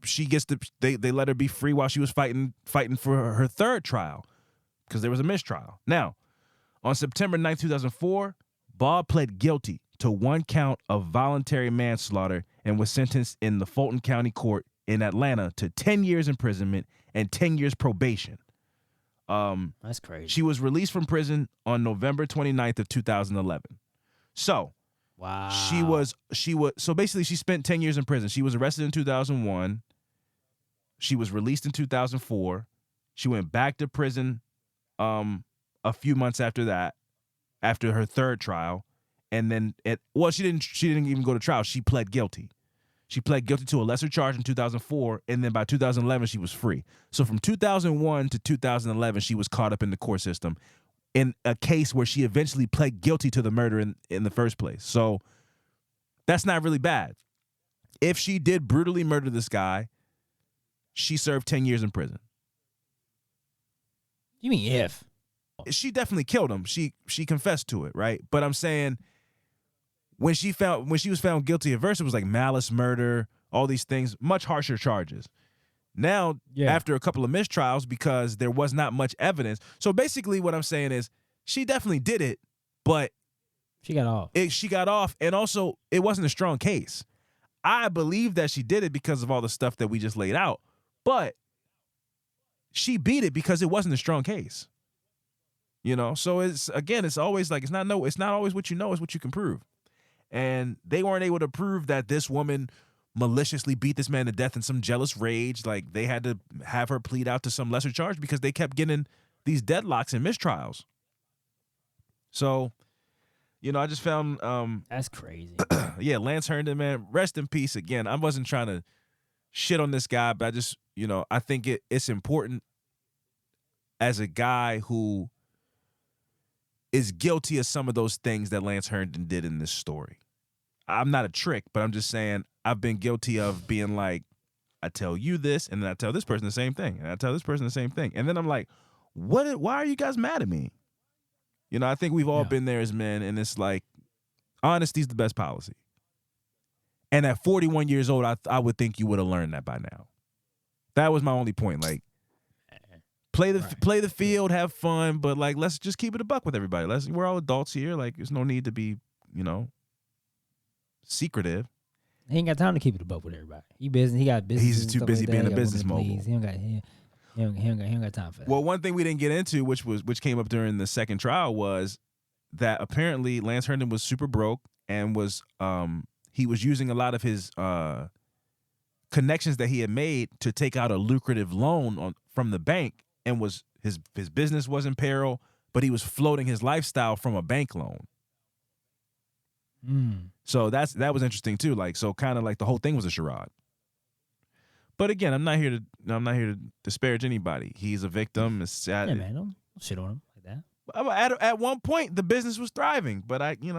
she gets they let her be free while she was fighting for her third trial because there was a mistrial. Now, on September 9th, 2004, Bob pled guilty to one count of voluntary manslaughter and was sentenced in the Fulton County Court in Atlanta to 10 years imprisonment and 10 years probation. That's crazy. She was released from prison on November 29th of 2011. So, wow. She was so basically she spent 10 years in prison. She was arrested in 2001. She was released in 2004. She went back to prison a few months after that, after her third trial, and then she didn't even go to trial. She pled guilty. She pled guilty to a lesser charge in 2004, and then by 2011 she was free. So from 2001 to 2011 she was caught up in the court system in a case where she eventually pled guilty to the murder in the first place. So that's not really bad. If she did brutally murder this guy, she served 10 years in prison. You mean if? She definitely killed him. She confessed to it, right? But I'm saying when she was found guilty at first, it was like malice, murder, all these things, much harsher charges. Now, after a couple of mistrials, because there was not much evidence. So basically what I'm saying is she definitely did it, but she got off. She got off, and also it wasn't a strong case. I believe that she did it because of all the stuff that we just laid out, but she beat it because it wasn't a strong case. You know, so it's always like it's not always what you know, it's what you can prove. And they weren't able to prove that this woman maliciously beat this man to death in some jealous rage. Like, they had to have her plead out to some lesser charge because they kept getting these deadlocks and mistrials. So, you know, I just found that's crazy. Yeah, Lance Herndon, man, rest in peace again. I wasn't trying to shit on this guy, but I just, you know, I think it's important as a guy who is guilty of some of those things that Lance Herndon did in this story. I'm not a trick, but I'm just saying I've been guilty of being like, I tell you this, and then I tell this person the same thing, and I tell this person the same thing. And then I'm like, why are you guys mad at me? You know, I think we've all been there as men, and it's like, honesty's the best policy. And at 41 years old, I would think you would have learned that by now. That was my only point. Like, play the field, have fun, but like, let's just keep it a buck with everybody. We're all adults here. Like, there's no need to be, you know, secretive. He ain't got time to keep it a buck with everybody. He got business. He's too busy being a business mogul. He don't got time for that. Well, one thing we didn't get into, which came up during the second trial, was that apparently Lance Herndon was super broke and was he was using a lot of his connections that he had made to take out a lucrative loan from the bank, and was his business was in peril, but he was floating his lifestyle from a bank loan. So that was interesting too. Like, so kind of like the whole thing was a charade. But again, I'm not here to disparage anybody. He's a victim. It's sad. Yeah, man, don't shit on him like that. At one point, the business was thriving, but he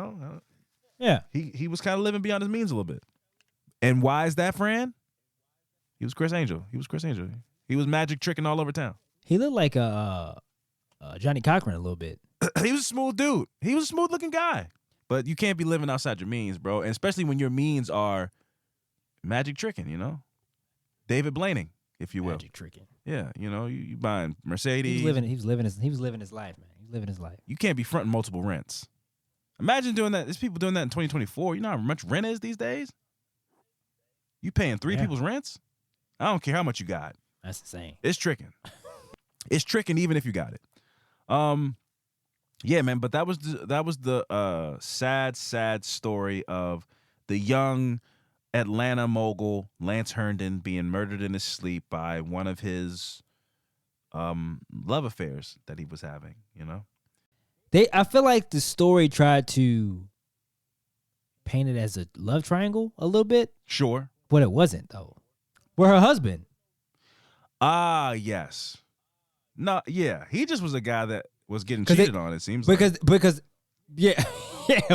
was kind of living beyond his means a little bit. And why is that, Fran? He was Chris Angel. He was magic tricking all over town. He looked like Johnny Cochran a little bit. He was a smooth dude. He was a smooth looking guy. But you can't be living outside your means, bro. And especially when your means are magic tricking, you know? David Blaney, if you will. Magic tricking. Yeah, you know, you buying Mercedes. He was living his life, man. He was living his life. You can't be fronting multiple rents. Imagine doing that. There's people doing that in 2024. You know how much rent is these days? You paying three people's rents? I don't care how much you got. That's insane. It's tricking. It's tricking even if you got it. Yeah, man, but that was the sad story of the young Atlanta mogul Lance Herndon being murdered in his sleep by one of his love affairs that he was having, you know? I feel like the story tried to paint it as a love triangle a little bit. Sure. But it wasn't, though. With her husband. Ah, yes. No, yeah. He just was a guy that was getting cheated on, it seems like. Because yeah,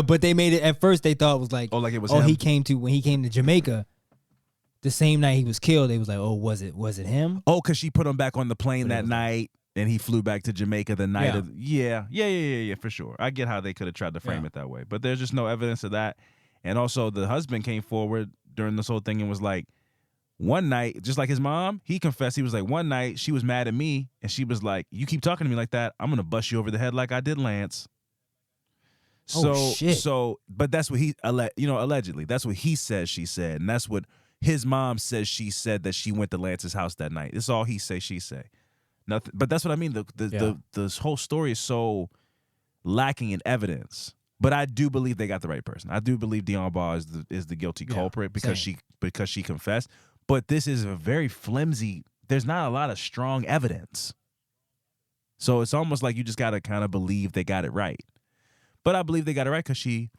but they made it, at first they thought it was like, like it was him? When he came to Jamaica, the same night he was killed, they was like, oh, was it him? Oh, because she put him back on the plane that night, and he flew back to Jamaica the night of. Yeah, for sure. I get how they could have tried to frame it that way, but there's just no evidence of that. And also, the husband came forward during this whole thing and was like, one night, just like his mom, he confessed. He was like, one night she was mad at me, and she was like, "You keep talking to me like that, I'm gonna bust you over the head like I did Lance." Shit. But that's what he, allegedly, that's what he says she said, and that's what his mom says she said, that she went to Lance's house that night. It's all he say, she say. Nothing. But that's what I mean. The whole story is so lacking in evidence. But I do believe they got the right person. I do believe Dion Ball is the guilty culprit because she confessed. But this is a very flimsy. There's not a lot of strong evidence. So it's almost like you just got to kind of believe they got it right. But I believe they got it right because she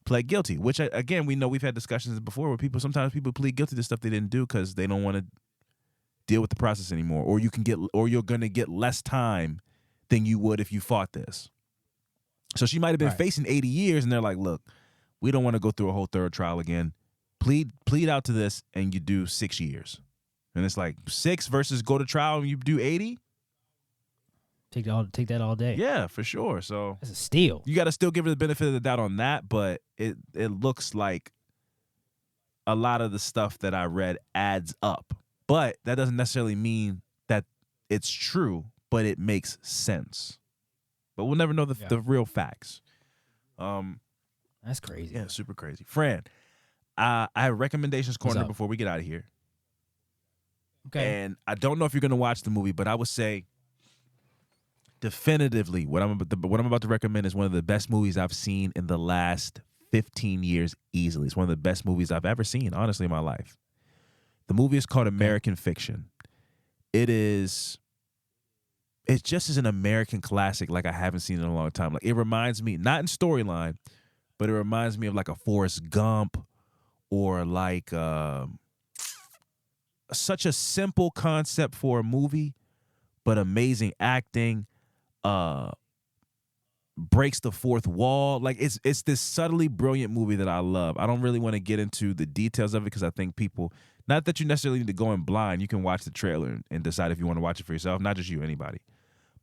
pled guilty, which again, we know we've had discussions before where sometimes people plead guilty to stuff they didn't do because they don't want to deal with the process anymore, or you're going to get less time than you would if you fought this. So she might have been facing 80 years, and they're like, look, we don't want to go through a whole third trial again. Plead out to this, and you do 6 years. And it's like 6 versus go to trial and you do 80? Take that all day. Yeah, for sure. So that's a steal. You got to still give her the benefit of the doubt on that, but it looks like a lot of the stuff that I read adds up. But that doesn't necessarily mean that it's true, but it makes sense. But we'll never know the real facts. That's crazy. Yeah, super crazy. Fran, I have recommendations corner before we get out of here. Okay. And I don't know if you're going to watch the movie, but I would say definitively what I'm about to recommend is one of the best movies I've seen in the last 15 years easily. It's one of the best movies I've ever seen, honestly, in my life. The movie is called American Fiction. It's just as an American classic like I haven't seen in a long time. Like, it reminds me, not in storyline, but it reminds me of like a Forrest Gump or like such a simple concept for a movie, but amazing acting, breaks the fourth wall. Like, it's this subtly brilliant movie that I love. I don't really want to get into the details of it because I think people, not that you necessarily need to go in blind. You can watch the trailer and decide if you want to watch it for yourself. Not just you, anybody.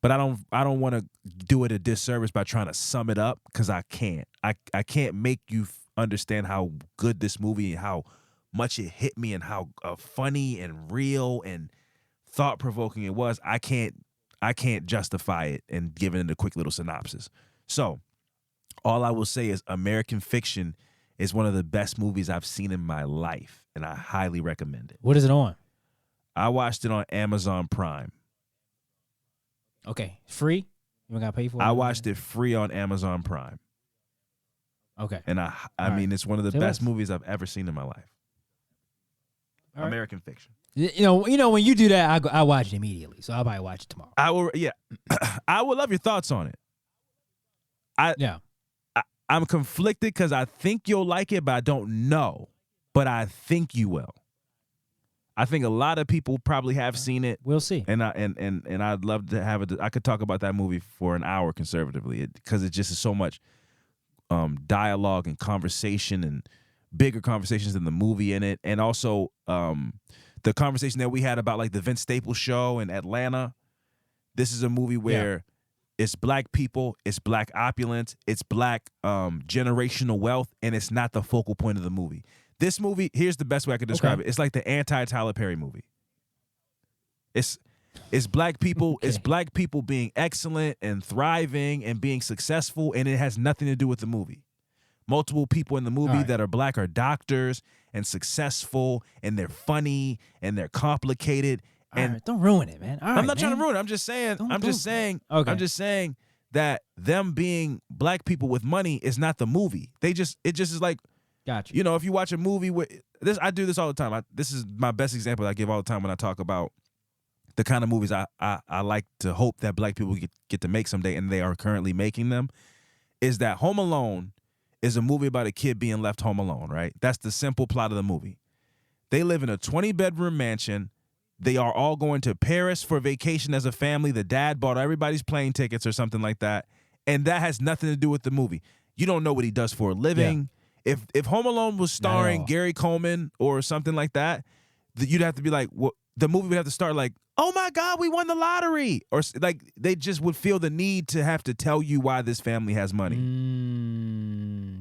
But I don't want to do it a disservice by trying to sum it up because I can't. I can't make you understand how good this movie and how much it hit me and how funny and real and thought-provoking it was. I can't justify it and give it a quick little synopsis. So all I will say is American Fiction is one of the best movies I've seen in my life, and I highly recommend it. What is it on? I watched it on Amazon Prime. Okay. Free? You don't got to pay for it? I watched it free on Amazon Prime. Okay. And I mean, it's one of the best movies I've ever seen in my life. All right. American Fiction. You know, when you do that, I watch it immediately. So I'll probably watch it tomorrow. I will, yeah. I would love your thoughts on it. I'm conflicted because I think you'll like it, but I don't know. But I think you will. I think a lot of people probably have seen it. We'll see. And I'd love to have it. I could talk about that movie for an hour conservatively because it just is so much dialogue and conversation and bigger conversations than the movie in it. And also the conversation that we had about like the Vince Staples show in Atlanta. This is a movie where it's black people, it's black opulence, it's black generational wealth, and it's not the focal point of the movie. This movie, here's the best way I could describe it. It's like the anti-Tyler Perry movie. It's black people, it's black people being excellent and thriving and being successful, and it has nothing to do with the movie. Multiple people in the movie that are black are doctors and successful, and they're funny and they're complicated. And don't ruin it, man. I'm not trying to ruin it. I'm just saying. I'm just saying that them being black people with money is not the movie. It just is like, gotcha. You know, if you watch a movie with this, I do this all the time. This is my best example I give all the time when I talk about the kind of movies I like to hope that black people get to make someday, and they are currently making them. Is that Home Alone is a movie about a kid being left home alone, right? That's the simple plot of the movie. They live in a 20-bedroom mansion. They are all going to Paris for vacation as a family. The dad bought everybody's plane tickets or something like that. And that has nothing to do with the movie. You don't know what he does for a living. Yeah. If Home Alone was starring Gary Coleman or something like that, you'd have to be like, well, the movie would have to start like, oh my God, we won the lottery. Or like they just would feel the need to have to tell you why this family has money.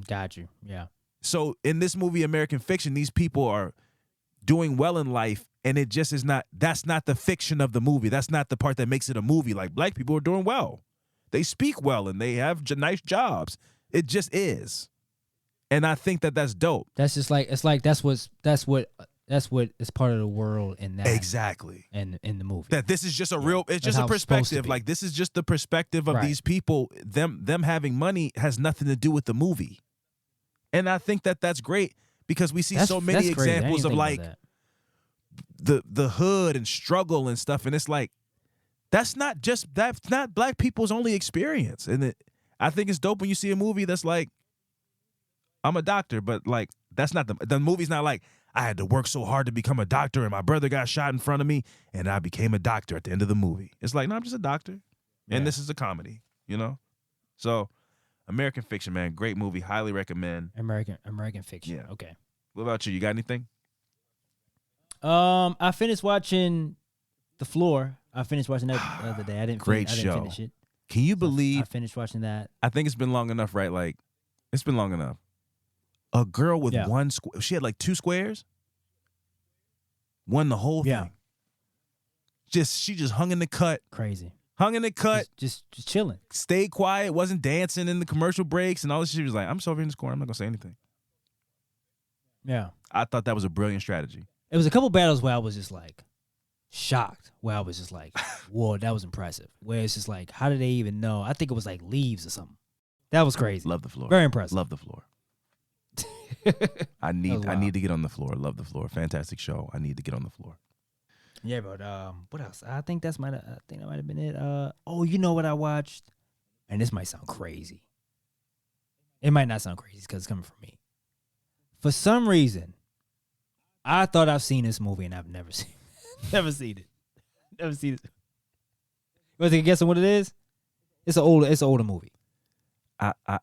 Got you. Yeah. So in this movie, American Fiction, these people are doing well in life, and it just is not, that's not the fiction of the movie. That's not the part that makes it a movie. Like, black people are doing well. They speak well and they have nice jobs. It just is. And I think that that's dope. That's just like, it's like that's what is part of the world in that. Exactly. In the movie. That this is just a real, it's just a perspective. Like, this is just the perspective of these people. Them having money has nothing to do with the movie. And I think that that's great because we see so many examples of like the hood and struggle and stuff. And it's like, that's not black people's only experience. And I think it's dope when you see a movie that's like, I'm a doctor, but like that's not the movie's not like I had to work so hard to become a doctor and my brother got shot in front of me and I became a doctor at the end of the movie. It's like, no, I'm just a doctor. And this is a comedy, you know? So American Fiction, man, great movie. Highly recommend. American Fiction. Yeah. Okay. What about you? You got anything? I finished watching The Floor. I finished watching that the other day. I didn't finish it. Can you believe I finished watching that? I think it's been long enough, right? Like, it's been long enough. A girl with one square, she had like 2 squares, won the whole thing. She just hung in the cut. Crazy. Hung in the cut. Just chilling. Stayed quiet, wasn't dancing in the commercial breaks and all this shit. She was like, I'm just over here in this corner. I'm not going to say anything. Yeah. I thought that was a brilliant strategy. It was a couple battles where I was just like shocked, where I was just like, whoa, that was impressive. Where it's just like, how did they even know? I think it was like leaves or something. That was crazy. Love The Floor. Very impressive. Love The Floor. I need to get on The Floor. Love The Floor. Fantastic show. I need to get on the floor. Yeah, but what else? I think that might have been it. Oh, you know what I watched? And this might sound crazy. It might not sound crazy because it's coming from me. For some reason, I thought I've seen this movie and I've never seen it. Never seen it. Never seen it. You want to guess what it is? It's an older movie. I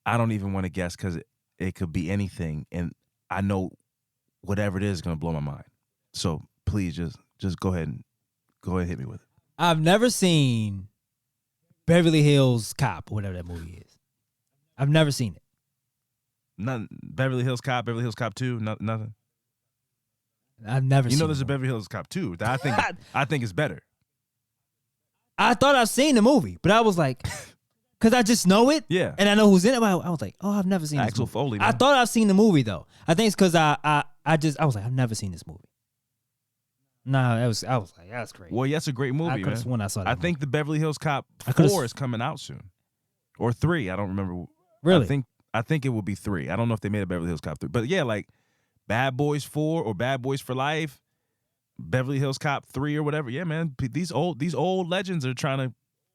don't even want to guess because it could be anything, and I know whatever it is going to blow my mind. So please just go ahead and hit me with it. I've never seen Beverly Hills Cop, or whatever that movie is. I've never seen it. None. Beverly Hills Cop 2, nothing. I've never seen it. You know there's a Beverly Hills Cop 2 that I think is better. I thought I've seen the movie, but I was like, because I just know it. Yeah. And I know who's in it. I was like, oh, I've never seen this Axel movie. Foley, man. I thought I've seen the movie, though. I think it's because I was like, I've never seen this movie. Nah, I was like, that's crazy. Well, yeah, it's a great movie, I could have sworn I saw that. I think the Beverly Hills Cop 4 is coming out soon. Or 3, I don't remember. Really? I think it will be 3. I don't know if they made a Beverly Hills Cop 3. But yeah, like Bad Boys 4 or Bad Boys for Life, Beverly Hills Cop 3 or whatever. Yeah, man, these old legends are trying to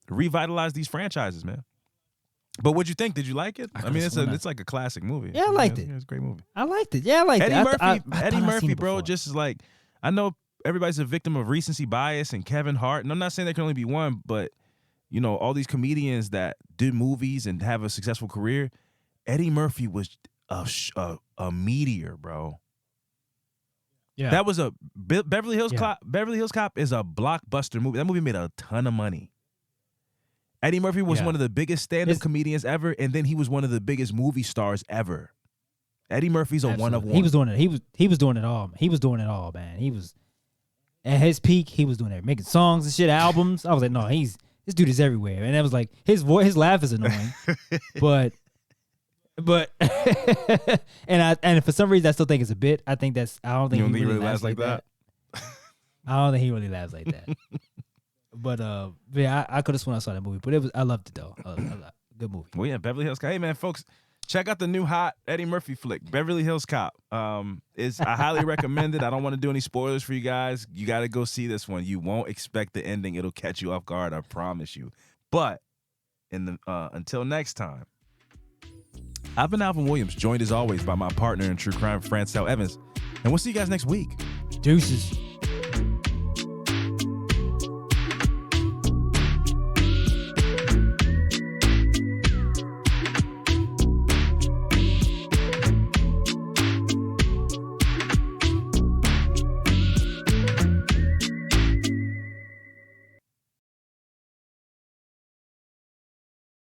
revitalize these franchises, man. But what'd you think? Did you like it? I mean, it's like a classic movie. Yeah, I liked it. It's a great movie. I liked it. Yeah, I liked Eddie it. Murphy, Eddie Murphy, bro, just is like, I know everybody's a victim of recency bias and Kevin Hart, and I'm not saying there can only be one, but you know, all these comedians that did movies and have a successful career, Eddie Murphy was a meteor, bro. Yeah, that was a Beverly Hills Cop. Beverly Hills Cop is a blockbuster movie. That movie made a ton of money. Eddie Murphy was one of the biggest stand-up comedians ever, and then he was one of the biggest movie stars ever. Eddie Murphy's a one of one. He was doing it. He was doing it all. He was doing it all, man. He was at his peak. He was doing it, making songs and shit, albums. I was like, no, this dude is everywhere. And it was like his laugh is annoying, but and for some reason I still think it's a bit. I don't think he really laughs like that. I don't think he really laughs like that. But yeah, I could have sworn I saw that movie, but I loved it though. Good movie. Well, yeah, Beverly Hills Cop. Hey man, folks, check out the new hot Eddie Murphy flick, Beverly Hills Cop. I highly recommend it. I don't want to do any spoilers for you guys. You got to go see this one. You won't expect the ending. It'll catch you off guard. I promise you. But until next time, I've been Alvin Williams, joined as always by my partner in true crime, Fran and Alvin, and we'll see you guys next week. Deuces.